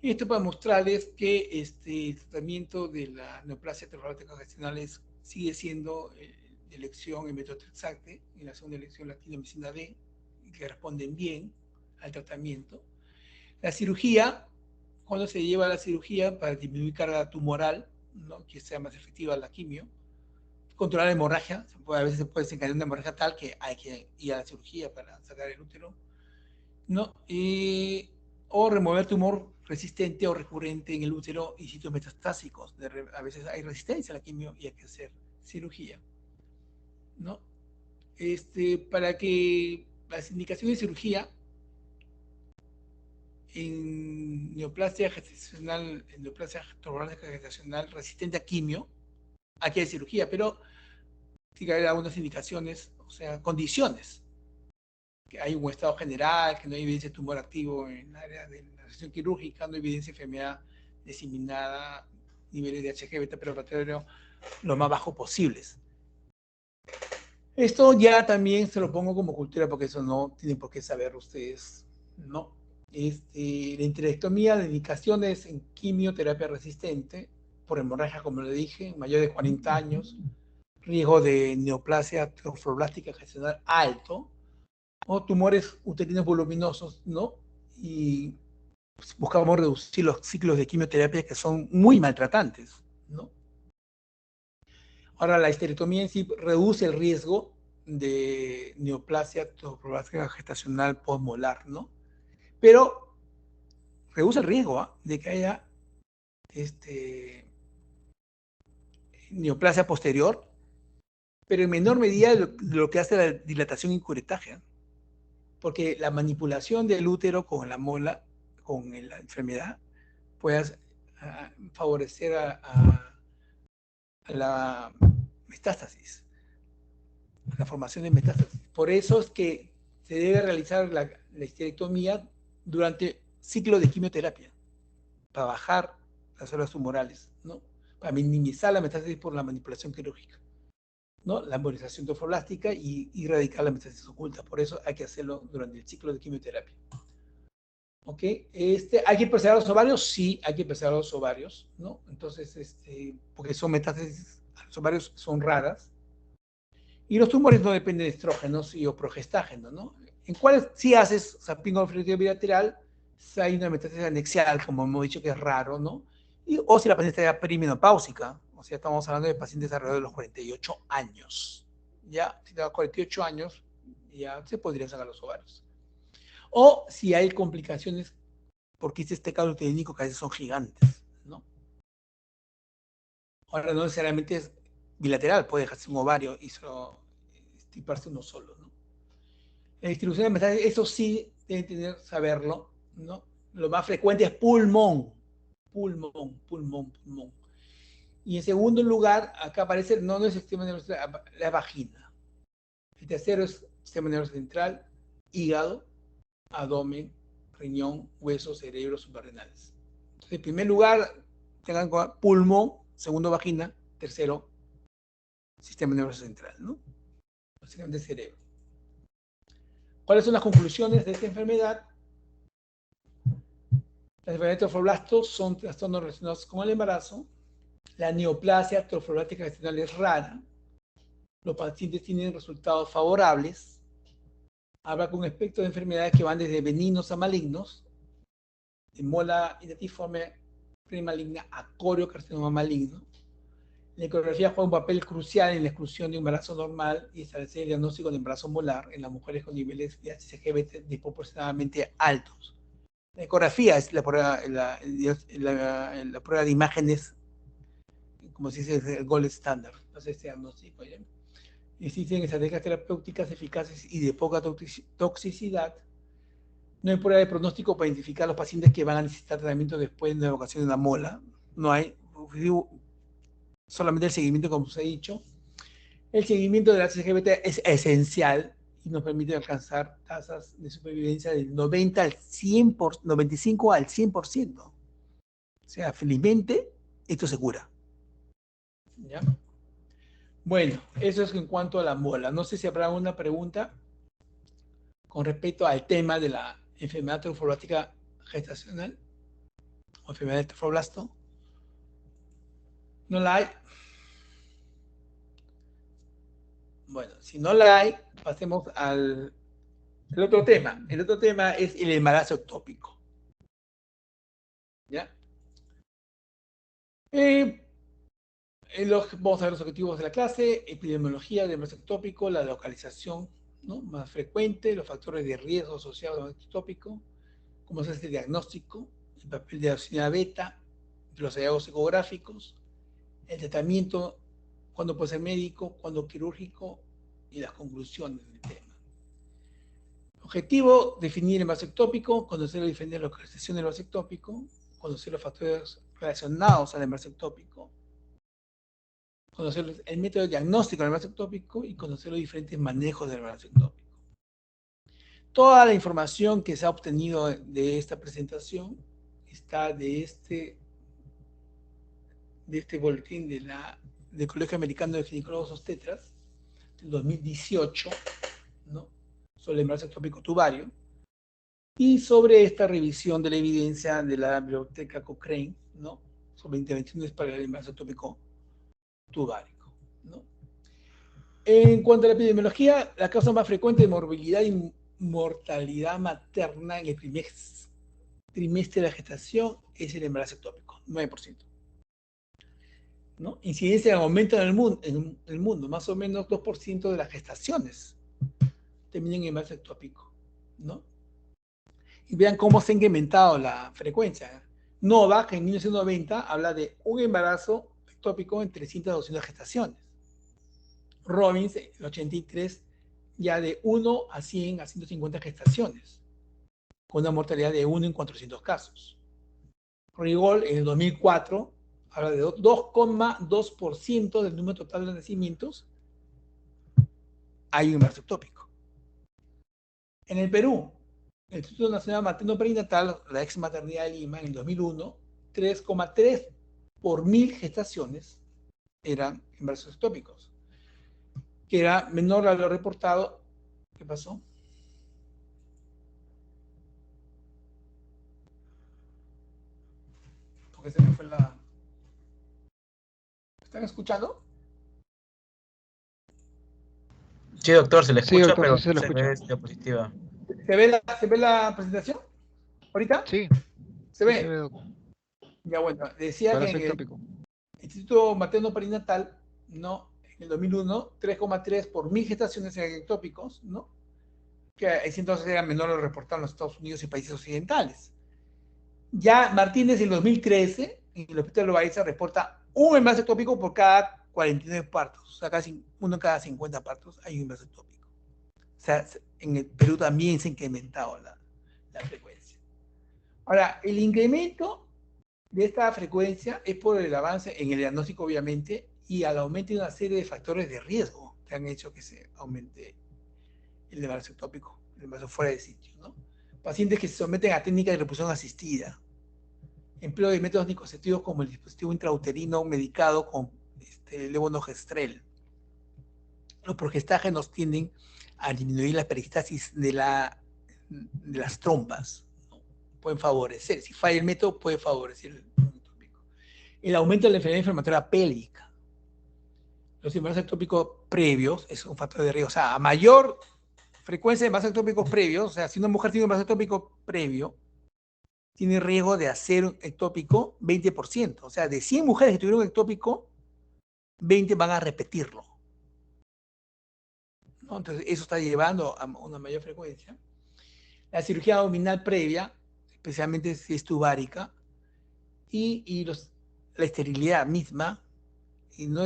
Y esto para mostrarles que el tratamiento de la neoplasia trofática gestional sigue siendo de elección en metotrexate, en la segunda elección la tinomicina D, que responden bien al tratamiento. La cirugía, cuando se lleva a la cirugía para disminuir carga tumoral, ¿no? Que sea más efectiva la quimio, controlar la hemorragia, a veces se puede desencadenar una hemorragia tal que hay que ir a la cirugía para sacar el útero, ¿no? O remover tumor resistente o recurrente en el útero y sitios metastásicos. A veces hay resistencia a la quimio y hay que hacer cirugía, ¿no? Para que las indicaciones de cirugía en neoplasia gestacional, en neoplasia torácica gestacional resistente a quimio, aquí hay cirugía, pero tiene que haber algunas indicaciones, o sea, condiciones. Que hay un estado general, que no hay evidencia de tumor activo en el área de la sesión quirúrgica, no hay evidencia de enfermedad diseminada, niveles de Hg beta preoperatorio lo más bajos posibles. Esto ya también se lo pongo como cultura porque eso no tienen por qué saber ustedes, ¿no? La interectomía, la indicación es en quimioterapia resistente por hemorragia, como le dije, mayor de 40 años, riesgo de neoplasia trofoblástica gestional alto, o tumores uterinos voluminosos, ¿no? Y buscamos reducir los ciclos de quimioterapia que son muy maltratantes, ¿no? Ahora, la histerectomía en sí reduce el riesgo de neoplasia trofoblástica gestacional postmolar, ¿no? Pero reduce el riesgo de que haya neoplasia posterior, pero en menor medida lo que hace la dilatación y curetaje, porque la manipulación del útero con la mola, con la enfermedad, puede favorecer a la metástasis, a la formación de metástasis. Por eso es que se debe realizar la histerectomía durante ciclo de quimioterapia, para bajar las células tumorales, ¿no? Para minimizar la metástasis por la manipulación quirúrgica, ¿no? La embolización trofoblástica y erradicar la metástasis oculta. Por eso hay que hacerlo durante el ciclo de quimioterapia. ¿Ok? ¿Hay que preservar los ovarios? Sí, hay que preservar los ovarios, ¿no? Entonces, porque son metástasis, los ovarios son raras. Y los tumores no dependen de estrógenos y o progestágenos, ¿no? En cuáles sí haces salpingo-fluido bilateral, si hay una metástasis anexial, como hemos dicho que es raro, ¿no? O si la paciente está perimenopáusica, o sea, estamos hablando de pacientes alrededor de los 48 años. Ya, si da 48 años, ya se podrían sacar los ovarios. O si hay complicaciones por quistes tecatoténicos que a veces son gigantes, ¿no? Ahora, no necesariamente es bilateral, puede dejarse un ovario y solo estiparse uno solo, ¿no? La distribución de metástasis, eso sí deben saberlo, ¿no? Lo más frecuente es pulmón, pulmón. Y en segundo lugar, acá aparece, no es el sistema nervioso, la vagina. El tercero es sistema nervioso central, hígado, abdomen, riñón, huesos, cerebro, suprarrenales. Entonces, en primer lugar, tengan pulmón, segundo vagina, tercero sistema nervioso central, ¿no? Básicamente cerebro. ¿Cuáles son las conclusiones de esta enfermedad? Las enfermedades de trofoblastos son trastornos relacionados con el embarazo. La neoplasia trofoblástica gestacional es rara. Los pacientes tienen resultados favorables. Habla con un espectro de enfermedades que van desde benignos a malignos, de mola idatiforme premaligna a coriocarcinoma maligno. La ecografía juega un papel crucial en la exclusión de un embarazo normal y establecer el diagnóstico de embarazo molar en las mujeres con niveles de HCG desproporcionadamente altos. La ecografía es la prueba de imágenes, como se dice, el gold standard, hacer este diagnóstico. ¿Ya? Existen estrategias terapéuticas eficaces y de poca toxicidad. No hay prueba de pronóstico para identificar a los pacientes que van a necesitar tratamiento después de una evocación de una mola. No hay, solamente el seguimiento, como se ha dicho. El seguimiento de la LGBT es esencial y nos permite alcanzar tasas de supervivencia del 90 al 100 95 al 100%. O sea, felizmente, esto se cura. ¿Ya? Bueno, eso es en cuanto a la mola. No sé si habrá una pregunta con respecto al tema de la enfermedad trofoblástica gestacional o enfermedad de trofoblasto. ¿No la hay? Bueno, si no la hay, pasemos al otro tema. El otro tema es el embarazo ectópico. ¿Ya? Vamos a ver los objetivos de la clase: epidemiología del embarazo ectópico, la localización, ¿no?, más frecuente, los factores de riesgo asociados al embarazo ectópico, cómo se hace el diagnóstico, el papel de la oxina beta, de los hallazgos ecográficos, el tratamiento, cuándo puede ser médico, cuándo quirúrgico, y las conclusiones del tema. Objetivo: definir el embarazo ectópico, conocer y defender la localización del embarazo ectópico, conocer los factores relacionados al embarazo ectópico, conocer el método de diagnóstico del embarazo ectópico y conocer los diferentes manejos del embarazo ectópico. Toda la información que se ha obtenido de esta presentación está de este boletín del Colegio Americano de Ginecólogos Obstetras, del 2018, ¿no?, sobre el embarazo ectópico tubario, y sobre esta revisión de la evidencia de la biblioteca Cochrane, ¿no?, sobre intervenciones para el embarazo ectópico tubárico, ¿no? En cuanto a la epidemiología, la causa más frecuente de morbilidad y mortalidad materna en el primer trimestre de la gestación es el embarazo ectópico, 9%. ¿No? Incidencia en aumento en el mundo, más o menos 2% de las gestaciones terminan en embarazo ectópico, ¿no? Y vean cómo se ha incrementado la frecuencia. Novak, en 1990, habla de un embarazo ectópico en 300 a 200 gestaciones. Robbins, en el 83, ya de 1 a 100 a 150 gestaciones, con una mortalidad de 1 en 400 casos. Rigol, en el 2004, habla de 2,2% del número total de nacimientos hay un embarazo ectópico. En el Perú, el Instituto Nacional Materno Perinatal, la ex maternidad de Lima, en el 2001, 3,3 por 1000 gestaciones eran embarazos ectópicos, que era menor a lo reportado. ¿Qué pasó? Porque se me fue la... ¿Están escuchando? Sí, doctor, se le Sí, escucha, doctor, pero sí se lo se escucha. ve diapositiva. Se ve la presentación? ¿Ahorita? Sí, ¿Se sí se ve, ve? doctor. Ya, bueno, decía que Embarazo en el ectópico. Instituto Materno Perinatal, ¿no?, en el 2001, 3,3 por 1000 gestaciones eran ectópicos, ¿no?, que ese entonces era menor a lo reportado en los Estados Unidos y países occidentales. Ya Martínez en 2013, en el Hospital Loaiza, reporta un embarazo ectópico por cada 49 partos. O sea, casi uno en cada 50 partos hay un embarazo ectópico. O sea, en el Perú también se ha incrementado la frecuencia. Ahora, el incremento de esta frecuencia es por el avance en el diagnóstico, obviamente, y al aumento de una serie de factores de riesgo que han hecho que se aumente el embarazo ectópico, el embarazo fuera de sitio, ¿no? Pacientes que se someten a técnicas de reproducción asistida, empleo de métodos anticonceptivos como el dispositivo intrauterino medicado con levonorgestrel. Los progestágenos tienden a disminuir la peristalsis de las trompas, ¿no? Pueden favorecer, si falla el método, puede favorecer el aumento de la enfermedad inflamatoria pélvica. Los embarazos ectópicos previos es un factor de riesgo. O sea, a mayor frecuencia de embarazos ectópicos previos, o sea, si una mujer tiene un embarazo ectópico previo, tiene riesgo de hacer un ectópico 20%. O sea, de 100 mujeres que tuvieron un ectópico, 20 van a repetirlo, ¿no? Entonces, eso está llevando a una mayor frecuencia. La cirugía abdominal previa, especialmente si es tubárica, y la esterilidad misma, y no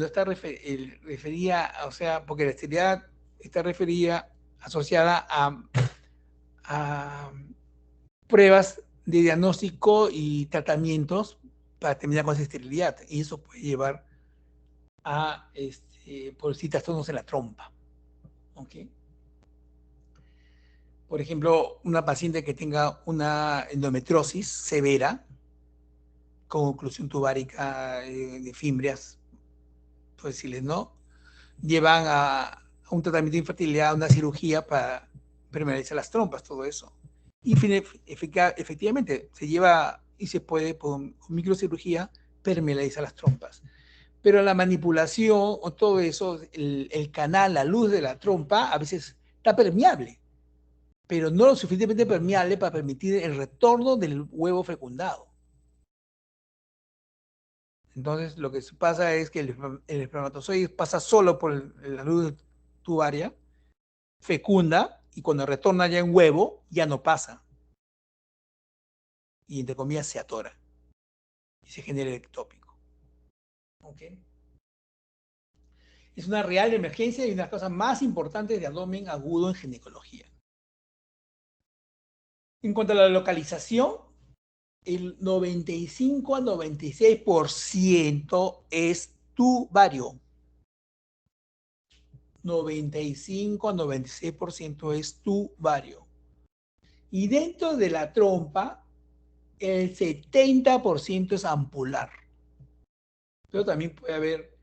está referida, o sea, porque la esterilidad está referida, asociada a pruebas de diagnóstico y tratamientos para terminar con esa esterilidad, y eso puede llevar a trastornos en la trompa. ¿Okay? Por ejemplo, una paciente que tenga una endometriosis severa, con oclusión tubárica de fimbrias, pues decirles no, llevan a un tratamiento de infertilidad, a una cirugía para permanecer las trompas, todo eso. Y efectivamente se lleva y se puede, con microcirugía, permeabilizar las trompas. Pero la manipulación o todo eso, el canal, la luz de la trompa, a veces está permeable, pero no lo suficientemente permeable para permitir el retorno del huevo fecundado. Entonces, lo que pasa es que el espermatozoide pasa solo por la luz tubaria, fecunda, y cuando retorna ya en huevo, ya no pasa. Y entre comillas se atora. Y se genera el ectópico. ¿Okay? Es una real emergencia y una de las cosas más importantes de abdomen agudo en ginecología. En cuanto a la localización, el 95 a 96% es tubario. 95 a 96% es tubario. Y dentro de la trompa, el 70% es ampular. Pero también puede haber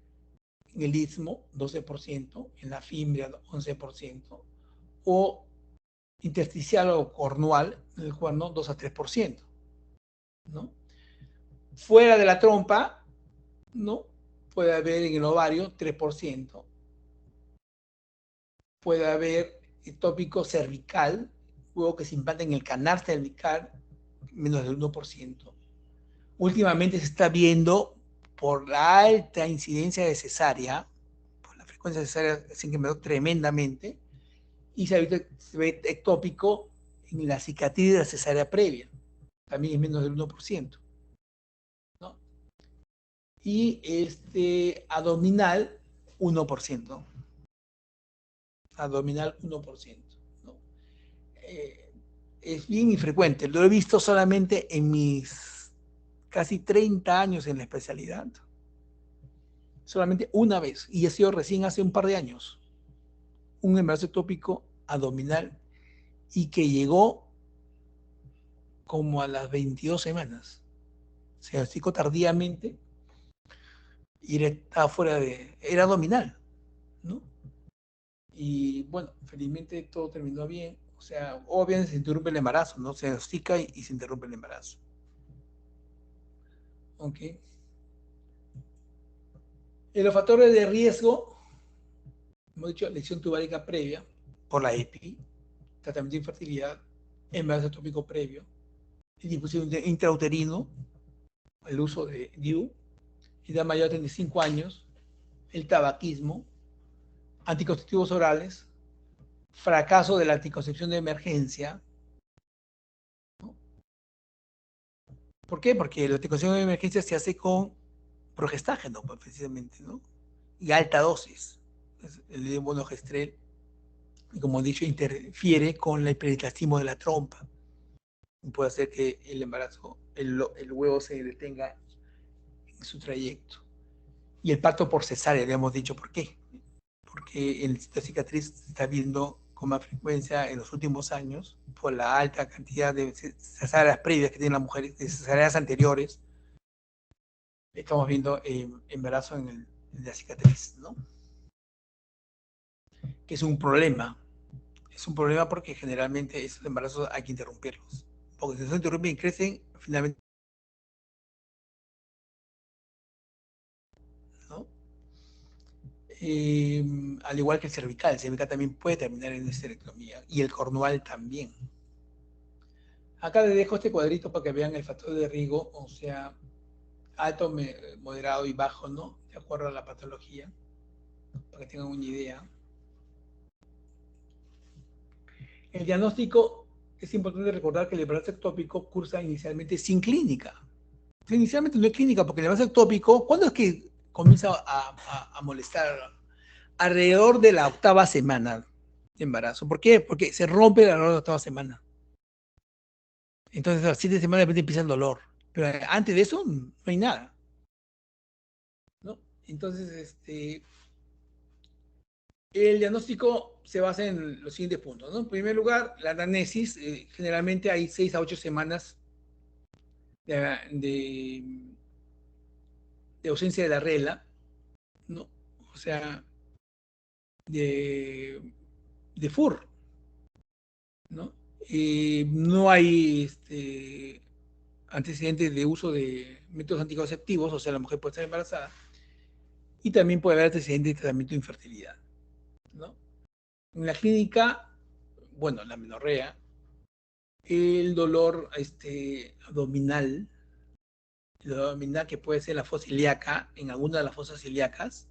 en el istmo 12%, en la fimbria 11%, o intersticial o cornual en el cuerno 2 a 3%, ¿no? Fuera de la trompa, ¿no? Puede haber en el ovario 3%. Puede haber ectópico cervical, huevo que se implanta en el canal cervical, menos del 1%. Últimamente se está viendo, por la alta incidencia de cesárea, por la frecuencia de cesárea se ha incrementado tremendamente, y se ve ectópico en la cicatriz de la cesárea previa, también es menos del 1%, ¿no? Y abdominal, 1%. Abdominal, 1%, ¿no? Es bien infrecuente, lo he visto solamente en mis casi 30 años en la especialidad. Solamente una vez, y ha sido recién hace un par de años, un embarazo ectópico abdominal, y que llegó como a las 22 semanas. Se diagnosticó tardíamente y estaba era abdominal, ¿no? Y bueno, felizmente todo terminó bien. O sea, obviamente se interrumpe el embarazo, ¿no? Se diagnostica y se interrumpe el embarazo. ¿Ok? En los factores de riesgo, hemos dicho lesión tubárica previa por la EPI, tratamiento de infertilidad, embarazo ectópico previo, el dispositivo intrauterino, el uso de DIU, edad mayor de 35 años, el tabaquismo, anticonceptivos orales, fracaso de la anticoncepción de emergencia, ¿no? ¿Por qué? Porque la anticoncepción de emergencia se hace con progestágeno, pues, precisamente, ¿no? Y alta dosis. El levonorgestrel, y como he dicho, interfiere con el peritlastismo de la trompa. Y puede hacer que el embarazo, el huevo se detenga en su trayecto. Y el parto por cesárea, le hemos dicho por qué. Porque en esta cicatriz se está viendo con más frecuencia en los últimos años por la alta cantidad de cesáreas previas que tienen las mujeres, de cesáreas anteriores. Estamos viendo embarazo en la cicatriz, ¿no? Que es un problema. Es un problema porque generalmente esos embarazos hay que interrumpirlos. Porque si no se interrumpen y crecen, finalmente, ¿no? Al igual que el cervical también puede terminar en esterectomía y el cornual también. Acá les dejo este cuadrito para que vean el factor de riesgo, o sea, alto, moderado y bajo, ¿no? De acuerdo a la patología, para que tengan una idea. El diagnóstico, es importante recordar que el embarazo ectópico cursa inicialmente sin clínica. Inicialmente no hay clínica porque el embarazo ectópico, ¿cuándo es que comienza a molestar? Alrededor de la 8ª semana de embarazo. ¿Por qué? Porque se rompe alrededor de la 8ª semana. Entonces a las 7 semanas de repente empieza el dolor. Pero antes de eso no hay nada, ¿no? Entonces, el diagnóstico se basa en los siguientes puntos, ¿no? En primer lugar, la anamnesis. Generalmente hay 6 a 8 semanas de, de ausencia de la regla, ¿no? O sea, de FUR, ¿no? No hay antecedentes de uso de métodos anticonceptivos, o sea, la mujer puede estar embarazada, y también puede haber antecedentes de tratamiento de infertilidad, ¿no? En la clínica, bueno, la menorrea, el dolor abdominal, el dolor abdominal que puede ser la fosa ilíaca, en alguna de las fosas ilíacas,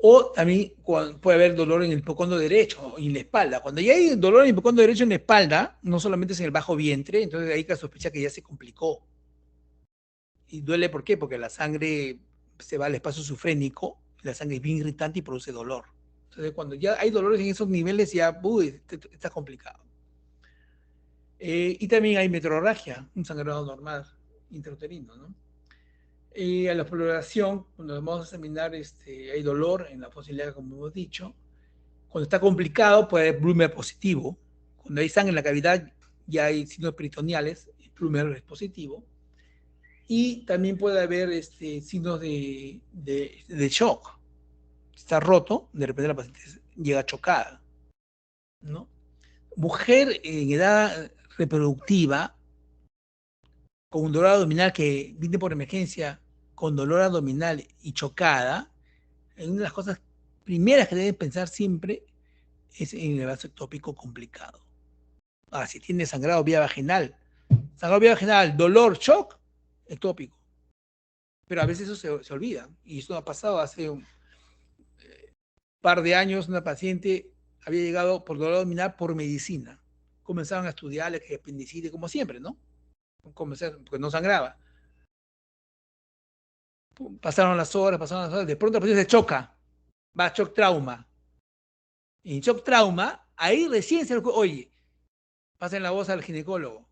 o también puede haber dolor en el hipocondrio derecho y en la espalda. Cuando ya hay dolor en el hipocondrio derecho en la espalda, no solamente es en el bajo vientre, entonces hay que sospechar que ya se complicó. Y duele, ¿por qué? Porque la sangre se va al espacio sufrénico, la sangre es bien irritante y produce dolor. Entonces, cuando ya hay dolores en esos niveles, ya está complicado. Y también hay metrorragia, un sangrado normal, intrauterino, ¿no? A la exploración, cuando vamos a examinar, hay dolor en la fosa ilíaca, como hemos dicho. Cuando está complicado, puede haber Bloomer positivo. Cuando hay sangre en la cavidad, ya hay signos peritoneales, Bloomer es positivo. Y también puede haber signos de shock. Está roto, de repente la paciente llega chocada, ¿no? Mujer en edad reproductiva con un dolor abdominal que viene por emergencia, con dolor abdominal y chocada, una de las cosas primeras que deben pensar siempre es en el embarazo ectópico complicado. Ahora, si tiene sangrado vía vaginal, dolor, shock, ectópico. Pero a veces eso se olvida. Y eso ha pasado hace un par de años. Una paciente había llegado por dolor abdominal por medicina. Comenzaron a estudiarle que apendicitis, como siempre, ¿no? Porque no sangraba. Pasaron las horas, de pronto la paciente se choca, va a shock trauma. Y en shock trauma, ahí recién oye, pasen la voz al ginecólogo.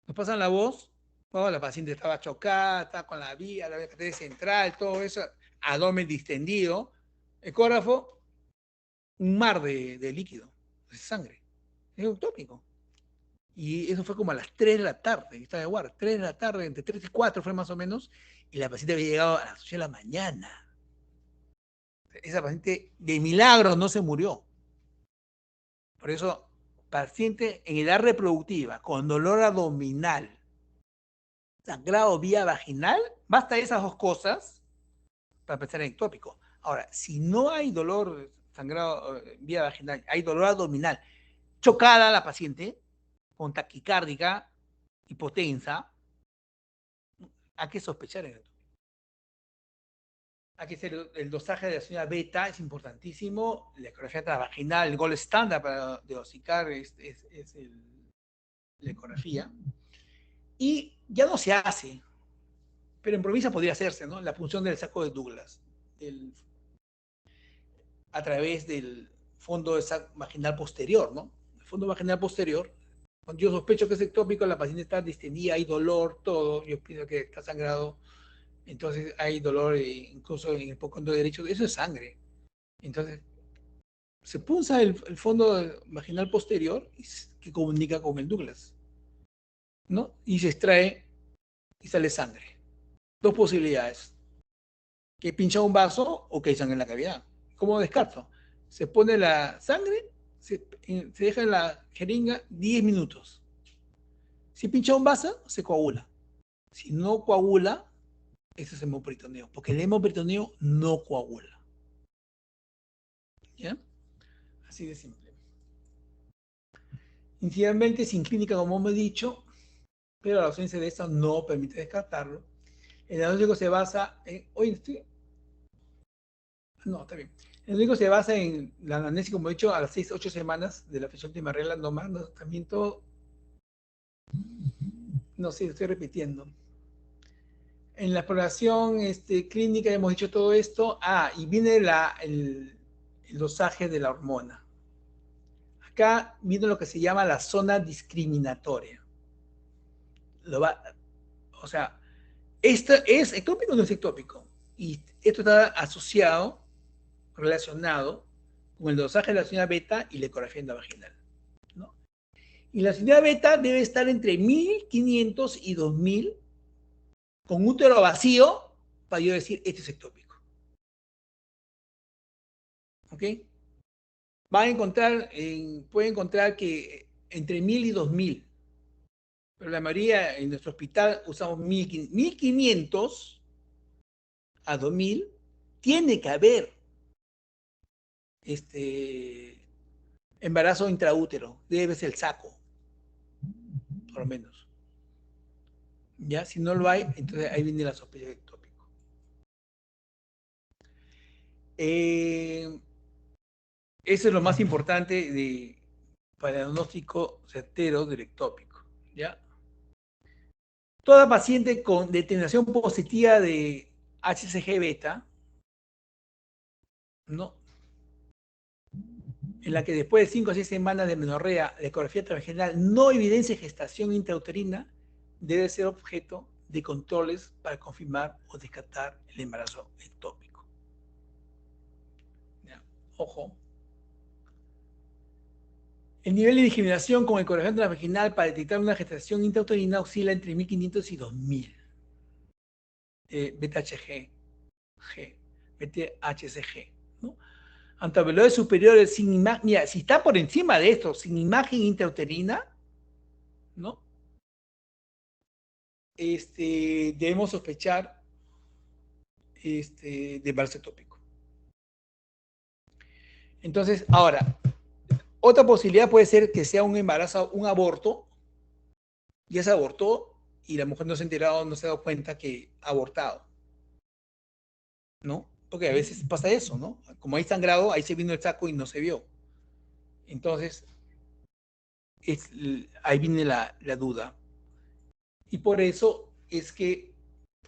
Nos pasan la voz, oh, la paciente estaba chocada, estaba con la catéter central, todo eso, abdomen distendido, ecógrafo, un mar de líquido, de sangre. Es ectópico. Y eso fue como a las 3 de la tarde, estaba de guardia, 3 de la tarde, entre 3 y 4 fue más o menos, y la paciente había llegado a las 8 de la mañana. Esa paciente de milagro no se murió. Por eso, paciente en edad reproductiva, con dolor abdominal, sangrado vía vaginal, basta esas dos cosas para pensar en ectópico. Ahora, si no hay dolor, sangrado vía vaginal, hay dolor abdominal, chocada la paciente, con taquicárdica, hipotensa, hay que sospechar en esto. Hay que hacer el dosaje de la señora beta, es importantísimo. La ecografía transvaginal, el gold estándar para diagnosticar es la ecografía. Y ya no se hace, pero en provincia podría hacerse, ¿no? La punción del saco de Douglas, a través del fondo vaginal posterior, ¿no? El fondo vaginal posterior, cuando yo sospecho que es ectópico, la paciente está distendida, hay dolor, todo, yo pienso que está sangrado, entonces hay dolor incluso en el hipocondrio derecho, eso es sangre. Entonces, se punza el fondo vaginal posterior que comunica con el Douglas, ¿no? Y se extrae y sale sangre. Dos posibilidades, que pincha un vaso o que hay sangre en la cavidad. ¿Cómo descarto? Se pone la sangre, se deja en la jeringa 10 minutos. Si pincha un vaso, se coagula. Si no coagula, ese es hemoperitoneo, porque el hemoperitoneo no coagula. ¿Ya? Así de simple. Inicialmente, sin clínica, como hemos dicho, pero la ausencia de esta no permite descartarlo. El diagnóstico se basa en... Oye, estoy... No, está bien. El diagnóstico se basa en la anamnesis, como he dicho, a las 6-8 semanas de la afección primaria, no más, no, también todo... No sé, estoy repitiendo. En la exploración clínica hemos dicho todo esto. Y viene el dosaje de la hormona. Acá viene lo que se llama la zona discriminatoria. O sea, esto es ectópico o no es ectópico. Y esto está asociado, relacionado con el dosaje de la señal beta y la ecografía endovaginal, ¿no? Y la señal beta debe estar entre 1500 y 2000 con útero vacío para yo decir este es ectópico. ¿Ok? Puede encontrar que entre 1000 y 2000, pero la mayoría en nuestro hospital usamos 1500 a 2000. Tiene que haber embarazo intraútero, debe ser el saco, por lo menos. ¿Ya? Si no lo hay, entonces ahí viene la sospecha de ectópico. Eso es lo más importante para el diagnóstico certero del ectópico. ¿Ya? Toda paciente con determinación positiva de HCG beta, ¿no? En la que después de 5 o 6 semanas de menorrea, la ecografía transvaginal no evidencia gestación intrauterina, debe ser objeto de controles para confirmar o descartar el embarazo ectópico. ¿Ya? Ojo. El nivel de discriminación con ecografía transvaginal para detectar una gestación intrauterina oscila entre 1500 y 2000. Beta-HCG, BT-HCG, ¿no? Ante valores superiores sin imagen, mira, si está por encima de esto, sin imagen intrauterina, ¿no? Debemos sospechar de embarazo ectópico. Entonces, ahora, otra posibilidad puede ser que sea un embarazo, un aborto, ya se abortó y la mujer no se ha enterado, no se ha dado cuenta que ha abortado, ¿no? Porque a veces pasa eso, ¿no? Como hay sangrado, ahí se vino el saco y no se vio. Entonces, ahí viene la duda. Y por eso es que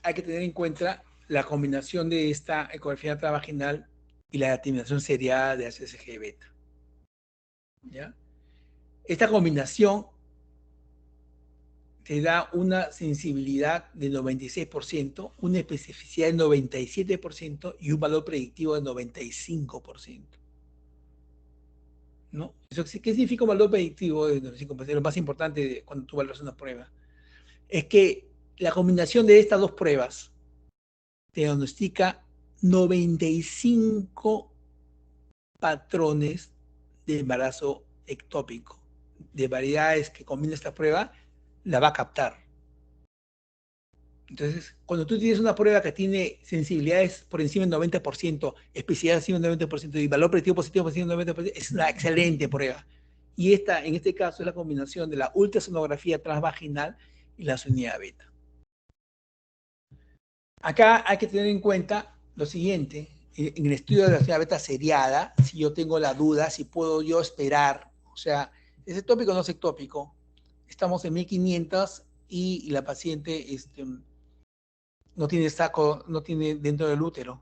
hay que tener en cuenta la combinación de esta ecografía intravaginal y la determinación seriada de HCG beta. ¿Ya? Esta combinación te da una sensibilidad de 96%, una especificidad de 97% y un valor predictivo de 95%. ¿No? ¿Qué significa un valor predictivo de 95%? Lo más importante cuando tú valoras una prueba es que la combinación de estas dos pruebas te diagnostica 95 patrones de embarazo ectópico, de variedades que combina esta prueba, la va a captar. Entonces, cuando tú tienes una prueba que tiene sensibilidades por encima del 90%, especificidad encima del 90% y valor predictivo positivo por encima del 90%, es una excelente prueba. Y en este caso, es la combinación de la ultrasonografía transvaginal y la unidad beta. Acá hay que tener en cuenta lo siguiente. En el estudio de la señal beta seriada, si yo tengo la duda, si puedo yo esperar, o sea, ¿es ectópico o no es ectópico? Estamos en 1500 y la paciente no tiene saco, no tiene dentro del útero,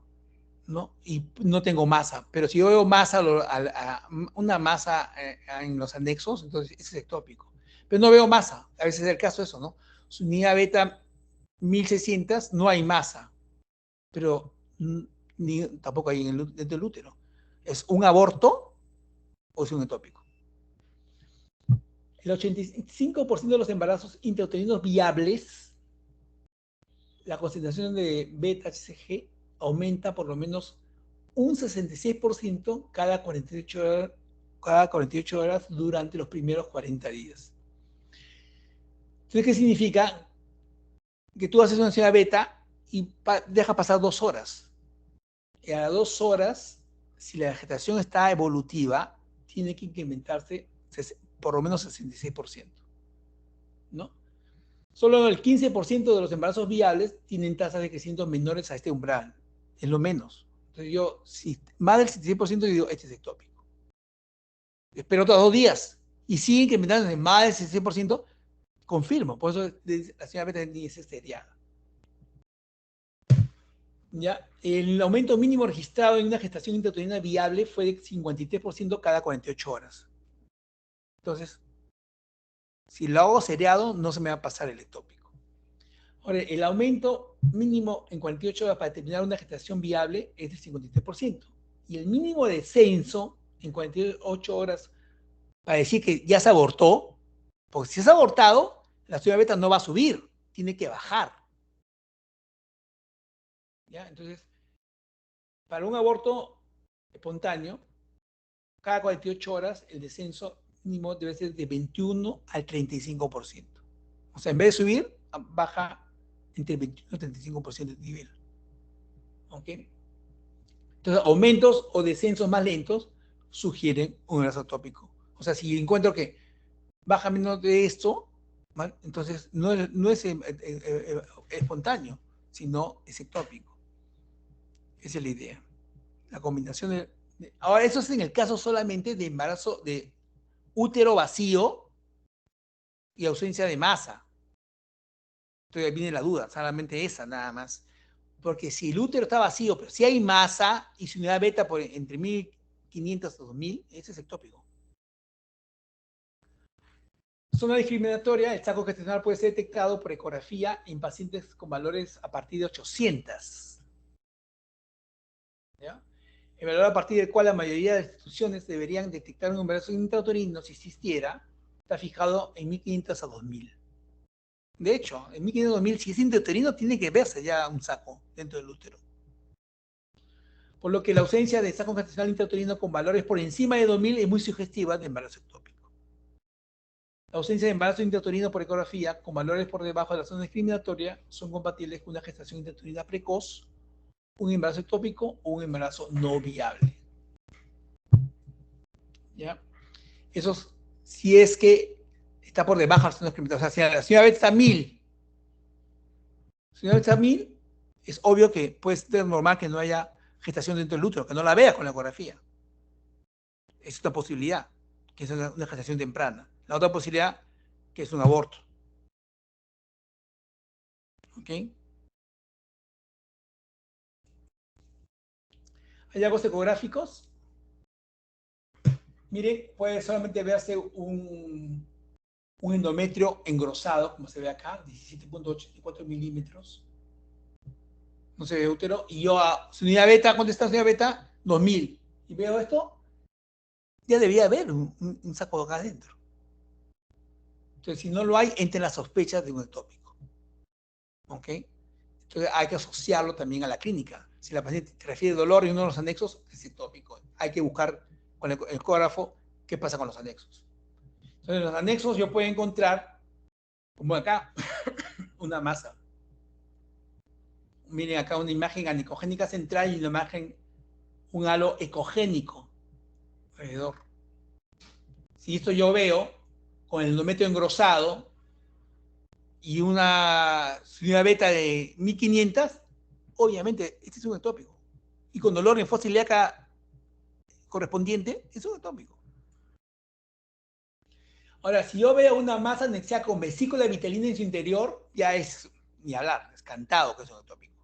¿no? Y no tengo masa. Pero si yo veo masa, una masa en los anexos, entonces ese es ectópico. Pero no veo masa. A veces es el caso de eso, ¿no? Su unidad beta 1600 no hay masa, pero tampoco hay dentro del útero. ¿Es un aborto o es un ectópico? El 85% de los embarazos intrauterinos viables, la concentración de beta-HCG aumenta por lo menos un 66% cada 48 horas durante los primeros 40 días. Entonces, ¿qué significa? Que tú haces una ansiedad beta y deja pasar 2 horas. Y a las 2 horas, si la vegetación está evolutiva, tiene que incrementarse por lo menos 66%, ¿no? Solo el 15% de los embarazos viables tienen tasas de crecimiento menores a este umbral. Es lo menos. Entonces yo, si más del 76%, digo, este es ectópico. Espero otros 2 días y sigue incrementando más del 66%, confirmo. Por eso la señora beta ni es seriada. ¿Ya? El aumento mínimo registrado en una gestación intrauterina viable fue de 53% cada 48 horas. Entonces, si lo hago seriado, no se me va a pasar el ectópico. Ahora, el aumento mínimo en 48 horas para terminar una gestación viable es del 53%. Y el mínimo descenso en 48 horas para decir que ya se abortó, porque si es abortado, la ciudad beta no va a subir, tiene que bajar. ¿Ya? Entonces, para un aborto espontáneo, cada 48 horas el descenso mínimo debe ser de 21 al 35%. O sea, en vez de subir, baja entre el 21 y el 35% de nivel. ¿Ok? Entonces, aumentos o descensos más lentos sugieren un embarazo ectópico. O sea, si encuentro que baja menos de esto, ¿vale? Entonces no es espontáneo, sino es ectópico. Esa es la idea. La combinación ahora, eso es en el caso solamente de embarazo de útero vacío y ausencia de masa. Entonces viene la duda, solamente esa nada más. Porque si el útero está vacío, pero si hay masa y su unidad beta por entre 1500 a 2000, ese es ectópico. Zona discriminatoria, el saco gestacional puede ser detectado por ecografía en pacientes con valores a partir de 800. ¿Ya? El valor a partir del cual la mayoría de las instituciones deberían detectar un embarazo intrauterino si existiera, está fijado en 1500 a 2000. De hecho, en 1500 a 2000, si es intrauterino, tiene que verse ya un saco dentro del útero. Por lo que la ausencia de saco gestacional intrauterino con valores por encima de 2000 es muy sugestiva de embarazo ectópico. La ausencia de embarazo intrauterino por ecografía con valores por debajo de la zona discriminatoria son compatibles con una gestación intrauterina precoz, un embarazo ectópico o un embarazo no viable. ¿Ya? Eso si es que está por debajo de la zona discriminatoria. O sea, si la señora beta está 1000, es obvio que puede ser normal que no haya gestación dentro del útero, que no la vea con la ecografía. Es una posibilidad, que es una gestación temprana. La otra posibilidad, que es un aborto. ¿Ok? ¿Hay hallazgos ecográficos? Mire, puede solamente verse un endometrio engrosado, como se ve acá, 17.84 milímetros. No se ve útero. Y yo a su unidad beta, ¿cuánto está su unidad beta? 2000. Y veo esto, ya debía haber un saco acá adentro. Entonces, si no lo hay, entra en las sospechas de un ectópico. ¿Ok? Entonces, hay que asociarlo también a la clínica. Si la paciente refiere dolor en uno de los anexos, es ectópico. Hay que buscar con el ecógrafo qué pasa con los anexos. Entonces, en los anexos yo puedo encontrar, como acá, una masa. Miren acá una imagen anicogénica central y una imagen, un halo ecogénico alrededor. Si esto yo veo con el endometrio engrosado y una unidad beta de 1500, obviamente este es un ectópico. Y con dolor en fosa ilíaca correspondiente, es un ectópico. Ahora, si yo veo una masa anexial con vesícula vitelina en su interior, ya es ni hablar, es cantado que es un ectópico.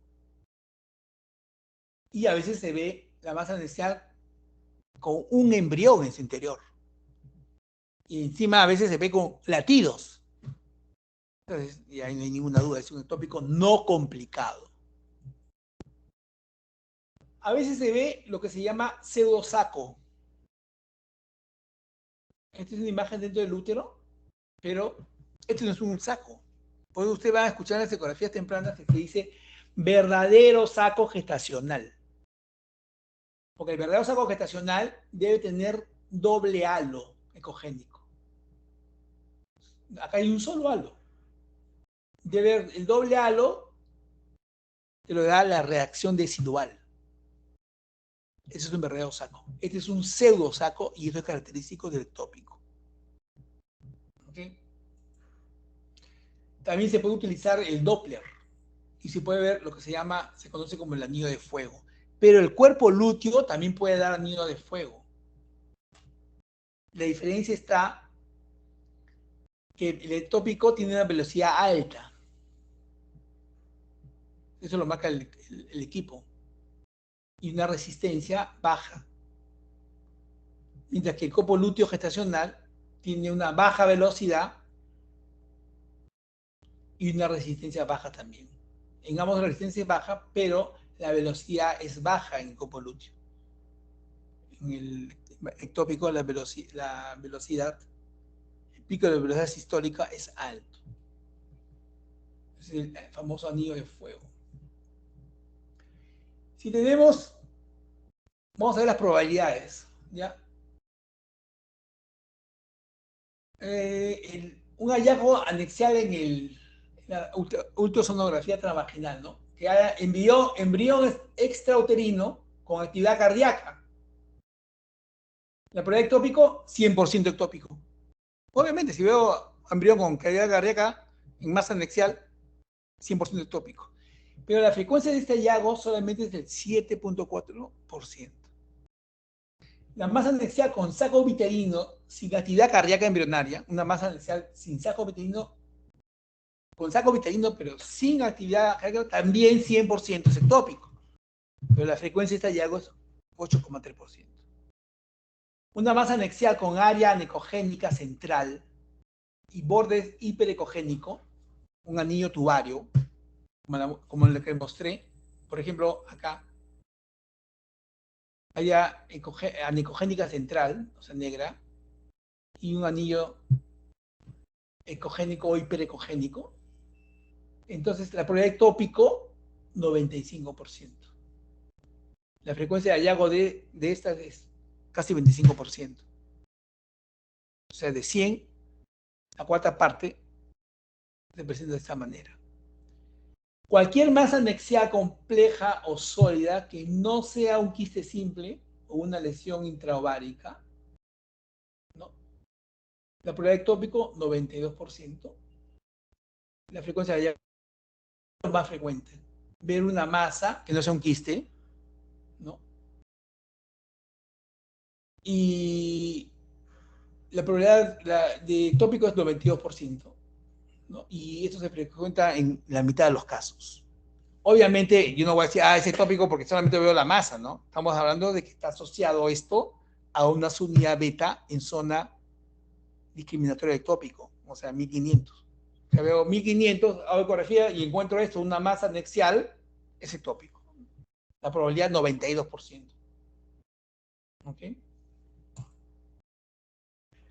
Y a veces se ve la masa anexial con un embrión en su interior. Y encima a veces se ve con latidos. Entonces, y ahí no hay ninguna duda, es un ectópico no complicado. A veces se ve lo que se llama pseudosaco. Esta es una imagen dentro del útero, pero este no es un saco. Por eso usted va a escuchar en las ecografías tempranas que se dice verdadero saco gestacional. Porque el verdadero saco gestacional debe tener doble halo ecogénico. Acá hay un solo halo. El doble halo te lo da la reacción decidual. Ese es un verdadero saco. Este es un pseudo saco y eso es característico del ectópico. ¿Okay? También se puede utilizar el Doppler y se puede ver lo que se conoce como el anillo de fuego. Pero el cuerpo lúteo también puede dar anillo de fuego. La diferencia está que el ectópico tiene una velocidad alta. Eso lo marca el equipo. Y una resistencia baja. Mientras que el copo lúteo gestacional tiene una baja velocidad y una resistencia baja también. En ambos la resistencia es baja, pero la velocidad es baja en el copo lúteo. En el ectópico la velocidad, el pico de velocidad sistólica es alto. Es el famoso anillo de fuego. Si tenemos, vamos a ver las probabilidades, ¿ya? Un hallazgo anexial en la ultrasonografía transvaginal, ¿no? Que haya embrión extrauterino con actividad cardíaca. La probabilidad ectópico, 100% ectópico. Obviamente, si veo embrión con actividad cardíaca en masa anexial, 100% ectópico. Pero la frecuencia de este hallazgo solamente es del 7.4%. La masa anexial con saco vitelino sin actividad cardíaca embrionaria, una masa anexial sin saco vitelino, con saco vitelino pero sin actividad cardíaca, también 100% es ectópico. Pero la frecuencia de este hallazgo es 8.3%. Una masa anexial con área anecogénica central y borde hiperecogénico, un anillo tubario, como el que mostré, por ejemplo, acá, área anecogénica central, o sea, negra, y un anillo ecogénico o hiperecogénico. Entonces, la probabilidad ectópico, 95%. La frecuencia de hallazgo de estas es casi 25%. O sea, de 100, la cuarta parte se presenta de esta manera. Cualquier masa anexial compleja o sólida que no sea un quiste simple o una lesión intraovárica, ¿no? La probabilidad ectópico, 92%. La frecuencia de hallazgo es más frecuente. Ver una masa que no sea un quiste, ¿no? Y la probabilidad de ectópico es 92%, ¿no? Y esto se presenta en la mitad de los casos. Obviamente, yo no voy a decir, es ectópico porque solamente veo la masa, ¿no? Estamos hablando de que está asociado esto a una subunidad beta en zona discriminatoria de ectópico, o sea, 1500. O sea, veo 1500, hago ecografía y encuentro esto, una masa anexial, es ectópico. La probabilidad 92%. ¿Ok?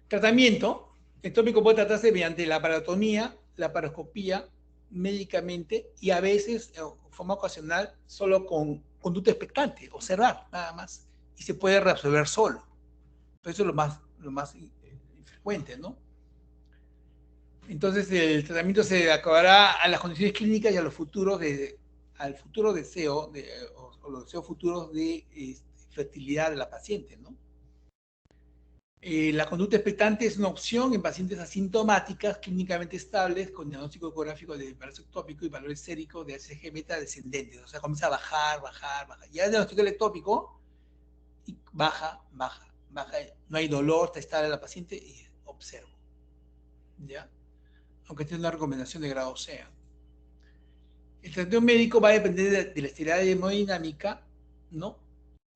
Tratamiento. Ectópico puede tratarse mediante la laparotomía, la paroscopía, médicamente y a veces, de forma ocasional, solo con conducta expectante o cerrar, nada más. Y se puede reabsorber solo. Entonces, eso es lo más frecuente, ¿no? Entonces, el tratamiento se acabará a las condiciones clínicas y a los futuros al futuro deseo o los deseos futuros de fertilidad de la paciente, ¿no? La conducta expectante es una opción en pacientes asintomáticas clínicamente estables con diagnóstico ecográfico de embarazo ectópico y valores séricos de ACG beta descendentes. O sea, comienza a bajar, bajar, bajar. Ya el diagnóstico ectópico y baja, baja, baja. No hay dolor, está estable la paciente y observo. ¿ya? Aunque tiene una recomendación de grado C. El tratamiento médico va a depender de la esterilidad hemodinámica, ¿no?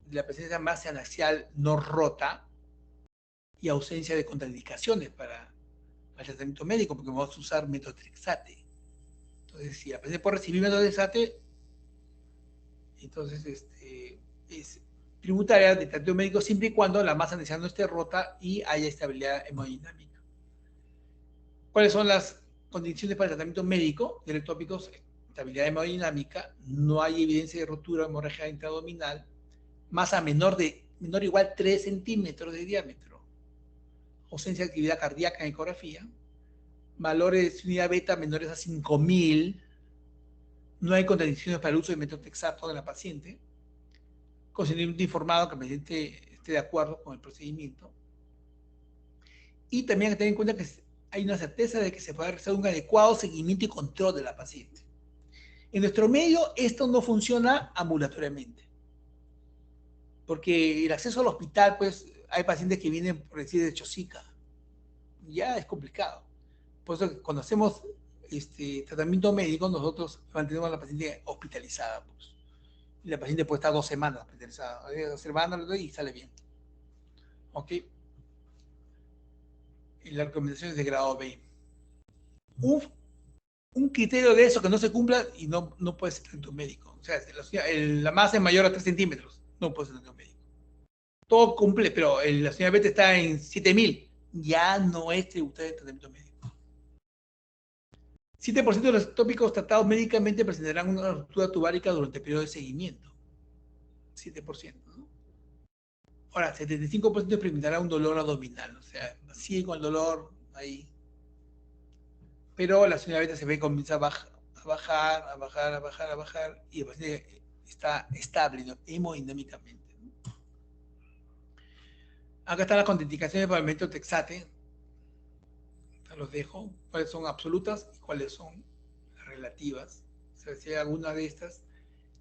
De la presencia de masa anaxial no rota y ausencia de contraindicaciones para el tratamiento médico, porque vamos a usar metotrexate. Entonces, si la paciente puede recibir metotrexate, entonces es tributaria de tratamiento médico siempre y cuando la masa anaxial no esté rota y haya estabilidad hemodinámica. ¿Cuáles son las condiciones para el tratamiento médico de ectópicos? Estabilidad hemodinámica, no hay evidencia de rotura o hemorragia intraabdominal, masa menor o igual 3 centímetros de diámetro, ausencia de actividad cardíaca en ecografía, valores de unidad beta menores a 5000, no hay contradicciones para el uso de metotrexato en la paciente, consentimiento informado que el paciente esté de acuerdo con el procedimiento, y también hay que tener en cuenta que hay una certeza de que se puede realizar un adecuado seguimiento y control de la paciente. En nuestro medio esto no funciona ambulatoriamente, porque el acceso al hospital, pues hay pacientes que vienen por decir de Chosica, ya es complicado. Por eso cuando hacemos tratamiento médico, nosotros mantenemos a la paciente hospitalizada, pues. Y la paciente puede estar 2 semanas hospitalizada, 2 semanas y sale bien. ¿Ok? Y la recomendación es de grado B. Un criterio de eso que no se cumpla y no puede ser tratamiento médico. O sea, la masa es mayor a 3 centímetros, no puede ser tratamiento médico. Todo cumple, pero la señora Beta está en 7000, ya no es tributario de tratamiento médico. 7% de los tópicos tratados médicamente presentarán una ruptura tubárica durante el periodo de seguimiento. 7%, ¿no? Ahora, 75% experimentará un dolor abdominal, o sea, sigue con el dolor ahí. Pero la señora Beta se comienza a bajar, y el paciente está estable, ¿no? Hemodinámicamente. Acá están las contraindicaciones para el metotrexate. Los dejo. Cuáles son absolutas y cuáles son relativas. O sea, si hay alguna de estas,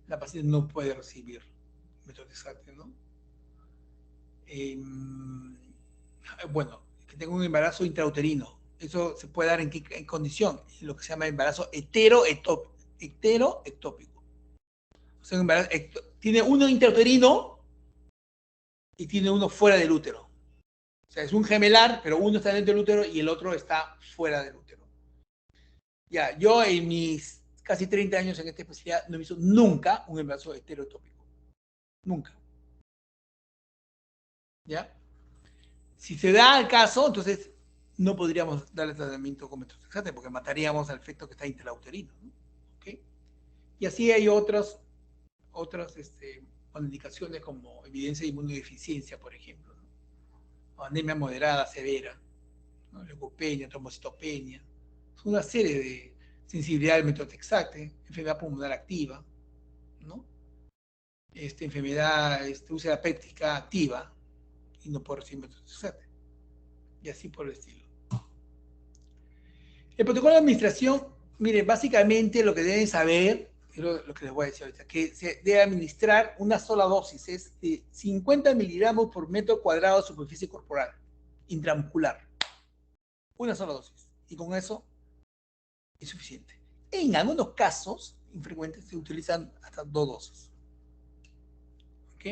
la paciente no puede recibir metotrexate, ¿no? Bueno, que tenga un embarazo intrauterino. Eso se puede dar en qué condición, en lo que se llama embarazo heteroectópico. O sea, un embarazo, tiene uno intrauterino y tiene uno fuera del útero. O sea, es un gemelar, pero uno está dentro del útero y el otro está fuera del útero. Ya, yo en mis casi 30 años en esta especialidad no he visto nunca un embarazo heterotópico. Nunca. ¿Ya? Si se da el caso, entonces no podríamos darle tratamiento con metotrexate porque mataríamos al feto que está intrauterino, ¿no? ¿Okay? Y así hay otras indicaciones como evidencia de inmunodeficiencia, por ejemplo, ¿no? O anemia moderada, severa, ¿no? Leucopenia, trombocitopenia. Es una serie de sensibilidad al metotrexate, enfermedad pulmonar activa, ¿no? Enfermedad úlcera péptica activa y no puede recibir metotrexate. Y así por el estilo. El protocolo de administración, miren, básicamente lo que deben saber, es lo que les voy a decir ahorita, que se debe administrar una sola dosis, es de 50 miligramos por metro cuadrado de superficie corporal, intramuscular. Una sola dosis. Y con eso es suficiente. En algunos casos, infrecuentes, se utilizan hasta 2 dosis. ¿Ok?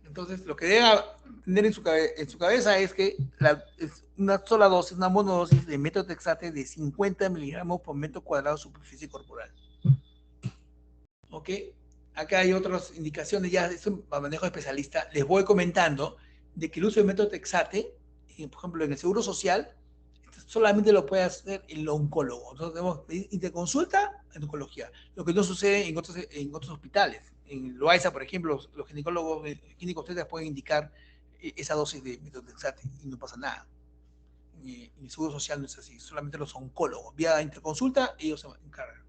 Entonces, lo que debe tener en su cabeza es que es una sola dosis, una monodosis de metotrexate de 50 miligramos por metro cuadrado de superficie corporal. ¿Ok? Acá hay otras indicaciones, ya es un manejo especialista. Les voy comentando de que el uso de metotrexate, por ejemplo, en el Seguro Social, solamente lo puede hacer el oncólogo. Nosotros tenemos interconsulta en oncología, lo que no sucede en otros hospitales. En Loaiza, por ejemplo, los ginecólogos obstetras pueden indicar esa dosis de metotrexate y no pasa nada. En el Seguro Social no es así, solamente los oncólogos. Vía interconsulta, ellos se encargan.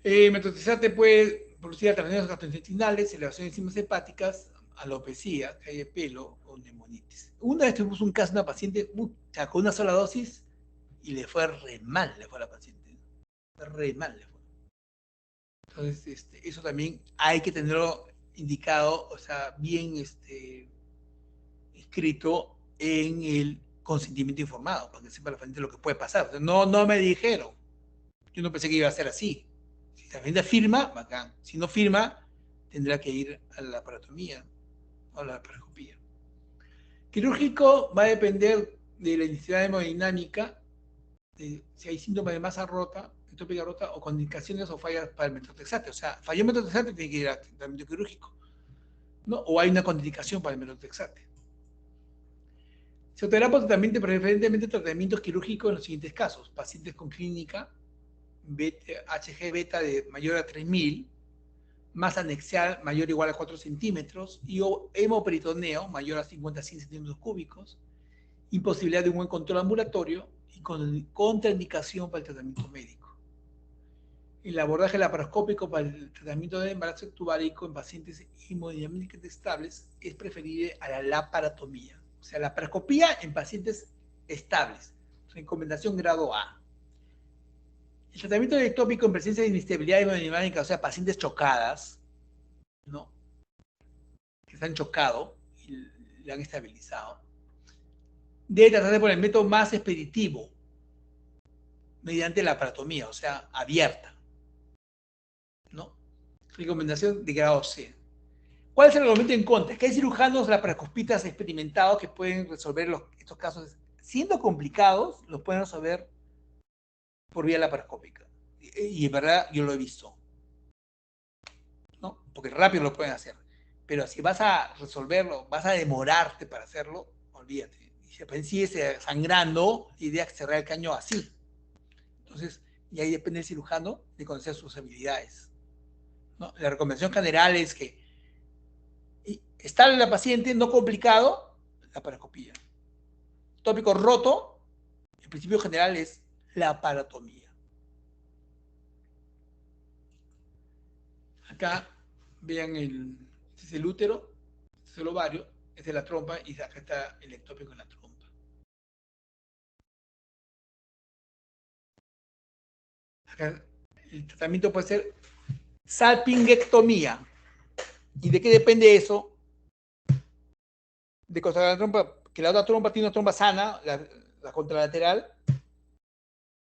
Metotrexate puede producir alteraciones gastrointestinales, elevación de enzimas hepáticas, alopecia, caída de pelo o neumonitis. Una vez tuvimos un caso de una paciente con una sola dosis y le fue re mal, le fue a la paciente. Re mal le fue. Entonces, eso también hay que tenerlo indicado, o sea, bien escrito en el consentimiento informado, para que sepa la paciente lo que puede pasar. O sea, no me dijeron. Yo no pensé que iba a ser así. Si la paciente firma, bacán. Si no firma, tendrá que ir a la laparotomía o a la laparoscopía. Quirúrgico va a depender de la intensidad hemodinámica, de si hay síntomas de masa rota, ectópica rota, o con indicaciones o fallas para el metotrexate. O sea, falló el metotrexate, tiene que ir a tratamiento quirúrgico, ¿no? O hay una contraindicación para el metotrexate. Se optará por tratamiento, preferentemente tratamientos quirúrgicos en los siguientes casos: pacientes con clínica Hg beta de mayor a 3000, masa anexial mayor o igual a 4 centímetros y hemoperitoneo mayor a 50-100 centímetros cúbicos, imposibilidad de un buen control ambulatorio y con contraindicación para el tratamiento médico. El abordaje laparoscópico para el tratamiento de embarazo tubaríco en pacientes hemodinámicamente estables es preferible a la laparotomía. O sea, la laparoscopía en pacientes estables. Recomendación grado A. El tratamiento ectópico en presencia de inestabilidad hemodinámica, o sea, pacientes chocadas, ¿no? Que se han chocado y le han estabilizado, debe tratarse por el método más expeditivo, mediante la laparotomía, o sea, abierta, ¿no? Recomendación de grado C. ¿Cuál es el argumento en contra? Es que hay cirujanos laparoscopistas experimentados que pueden resolver estos casos, siendo complicados, los pueden resolver por vía laparoscópica. Y en verdad yo lo he visto, ¿no? Porque rápido lo pueden hacer. Pero si vas a resolverlo, vas a demorarte para hacerlo, olvídate. Y si el sigue sangrando, la idea es cerrar el caño así. Entonces, y ahí depende el cirujano de conocer sus habilidades, ¿no? La recomendación general es que estable la paciente, no complicado, laparoscopía. Tópico roto, el principio general es laparotomía. Acá vean este es el útero, este es el ovario, este es la trompa y acá está el ectópico en la trompa. Acá el tratamiento puede ser salpingectomía. ¿Y de qué depende eso? De conservar la trompa, que la otra trompa tiene una trompa sana, la contralateral.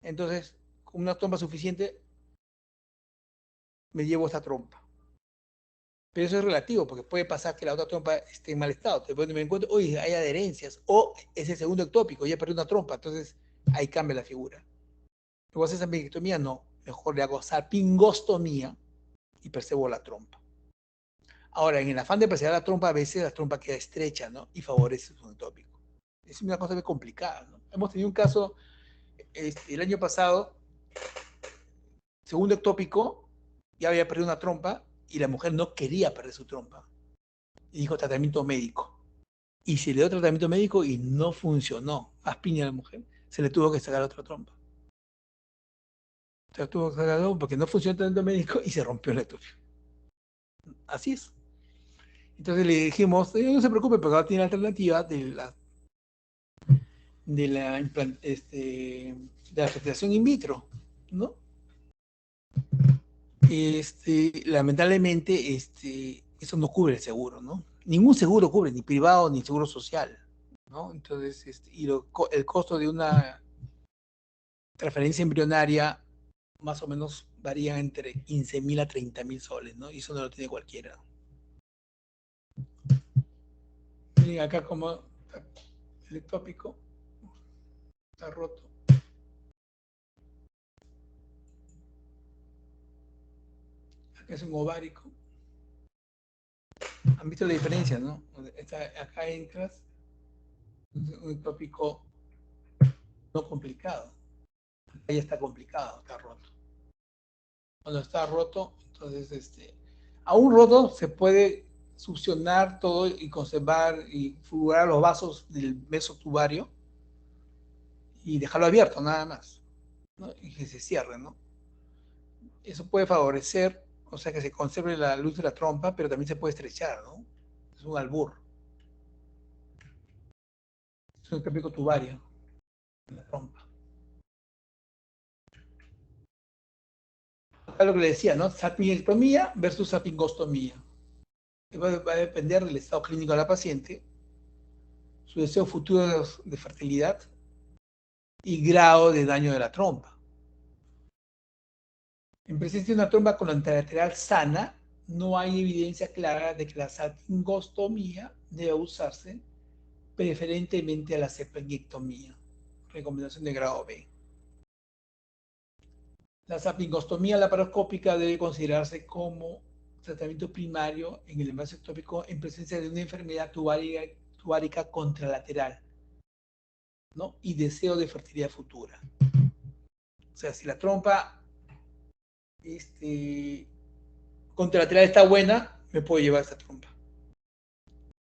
Entonces, con una trompa suficiente, me llevo esta trompa. Pero eso es relativo, porque puede pasar que la otra trompa esté en mal estado. Después me encuentro, uy, hay adherencias, o es el segundo ectópico, ya perdí una trompa, entonces ahí cambia la figura. ¿Luego hacer salpingectomía? No, mejor le hago salpingostomía y percebo la trompa. Ahora, en el afán de preservar la trompa, a veces la trompa queda estrecha, ¿no? Y favorece su ectópico. Es una cosa muy complicada, ¿no? Hemos tenido un caso el año pasado, segundo ectópico, ya había perdido una trompa y la mujer no quería perder su trompa. Y dijo tratamiento médico. Y se le dio tratamiento médico y no funcionó. Haz piña a la mujer. Se le tuvo que sacar otra trompa. Se le tuvo que sacar otra porque no funcionó el tratamiento médico y se rompió el ectópico. Así es. Entonces le dijimos, no se preocupe, porque ahora tiene la alternativa de la fertilización in vitro, ¿no? Lamentablemente, eso no cubre el seguro, ¿no? Ningún seguro cubre, ni privado ni seguro social, ¿no? Entonces, el costo de una transferencia embrionaria más o menos varía entre 15.000 a 30.000 soles, ¿no? Y eso no lo tiene cualquiera. Miren acá como el ectópico está roto. Acá es un ovárico. ¿Han visto la diferencia, no? Acá entras, un ectópico no complicado. Acá ya está complicado, está roto. Cuando está roto, entonces, aún roto se puede succionar todo y conservar y figurar los vasos del mesotubario y dejarlo abierto, nada más, ¿no? Y que se cierre, ¿no? Eso puede favorecer, o sea, que se conserve la luz de la trompa, pero también se puede estrechar, ¿no? Es un albur. Es un ectópico tubario en la trompa. Acá lo que le decía, ¿no? Salpingectomía versus salpingostomía. Va a depender del estado clínico de la paciente su deseo futuro de fertilidad y grado de daño de la trompa. En presencia de una trompa colateral sana, no hay evidencia clara de que la salpingostomía deba usarse preferentemente a la salpingectomía. Recomendación de grado B. La salpingostomía laparoscópica debe considerarse como tratamiento primario en el embarazo ectópico en presencia de una enfermedad tubárica contralateral, ¿no? Y deseo de fertilidad futura. O sea, si la trompa contralateral está buena, me puedo llevar esta trompa.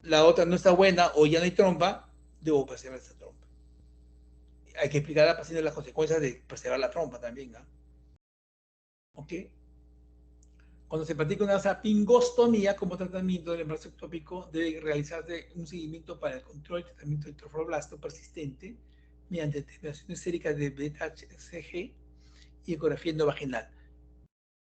La otra no está buena o ya no hay trompa, debo preservar esta trompa. Hay que explicar a la paciente las consecuencias de preservar la trompa también, ¿no? ¿Ok? Cuando se practica una salpingostomía como tratamiento del embarazo ectópico, debe realizarse un seguimiento para el control y tratamiento del trofoblast persistente mediante determinaciones séricas de beta-HCG y ecografía endovaginal.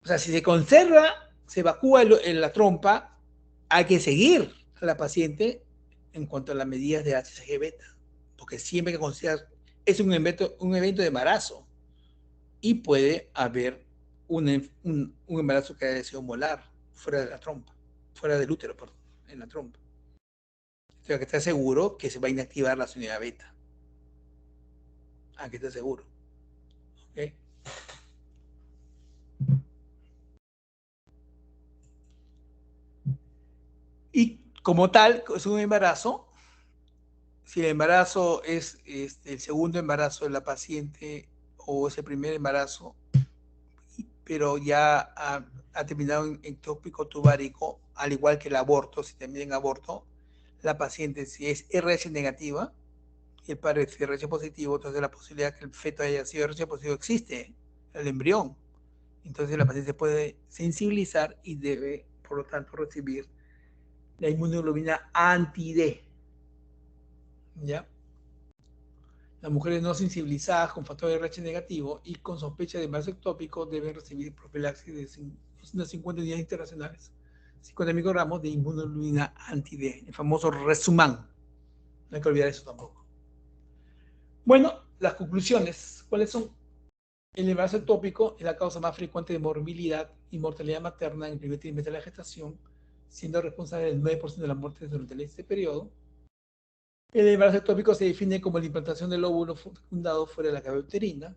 O sea, si se conserva, se evacúa en la trompa, hay que seguir a la paciente en cuanto a las medidas de HCG beta, porque siempre hay que considerar, es un evento de embarazo y puede haber un embarazo que haya sido molar fuera de la trompa, fuera del útero, perdón, en la trompa. Entonces hay que estar seguro que se va a inactivar la unidad beta. Hay que estar seguro. ¿Okay? Y como tal, es un embarazo. Si el embarazo es el segundo embarazo de la paciente o es el primer embarazo, pero ya ha terminado en ectópico tubárico, al igual que el aborto, si termina en aborto, la paciente, si es RH negativa y el padre es RH positivo, entonces la posibilidad que el feto haya sido RH positivo existe, el embrión. Entonces la paciente puede sensibilizar y debe, por lo tanto, recibir la inmunoglobulina anti-D. ¿Ya? Las mujeres no sensibilizadas con factor RH negativo y con sospecha de embarazo ectópico deben recibir profilaxis de 250 unidades internacionales, 50 microgramos de inmunoglobulina anti-D, el famoso Resuman. No hay que olvidar eso tampoco. Bueno, las conclusiones. ¿Cuáles son? El embarazo ectópico es la causa más frecuente de morbilidad y mortalidad materna en el primer trimestre de la gestación, siendo responsable del 9% de las muertes durante este periodo. El embarazo ectópico se define como la implantación del óvulo fecundado fuera de la cavidad uterina.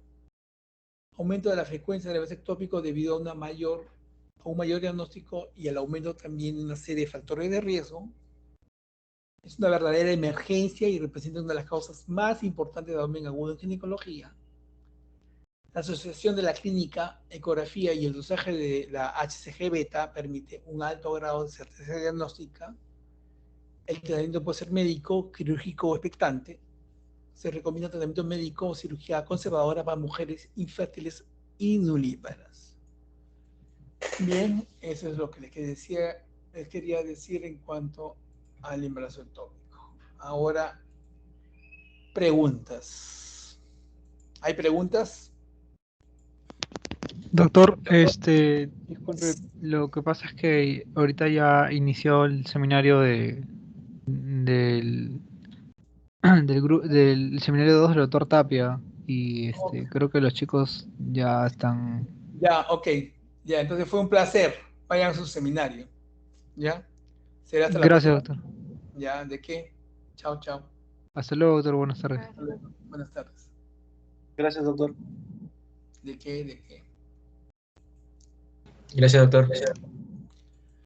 Aumento de la frecuencia del embarazo ectópico debido a un mayor diagnóstico y al aumento también de una serie de factores de riesgo. Es una verdadera emergencia y representa una de las causas más importantes de abdomen agudo en ginecología. La asociación de la clínica, ecografía y el dosaje de la HCG beta permite un alto grado de certeza diagnóstica. El tratamiento puede ser médico, quirúrgico o expectante. Se recomienda tratamiento médico o cirugía conservadora para mujeres infértiles y nulíparas. Bien, eso es lo que les quería decir en cuanto al embarazo ectópico. Ahora, preguntas. ¿Hay preguntas? Doctor, disculpe, lo que pasa es que ahorita ya inició el seminario del, del seminario 2 del doctor Tapia y creo que los chicos ya están... Ya, ok. Ya, entonces fue un placer. Vayan a su seminario. ¿Ya? Será hasta la Gracias, próxima. doctor. ¿Ya? ¿De qué? Chao, chao. Hasta luego, doctor. Buenas tardes. Hasta luego. Buenas tardes. Gracias, doctor. ¿De qué? ¿De qué? Gracias, doctor.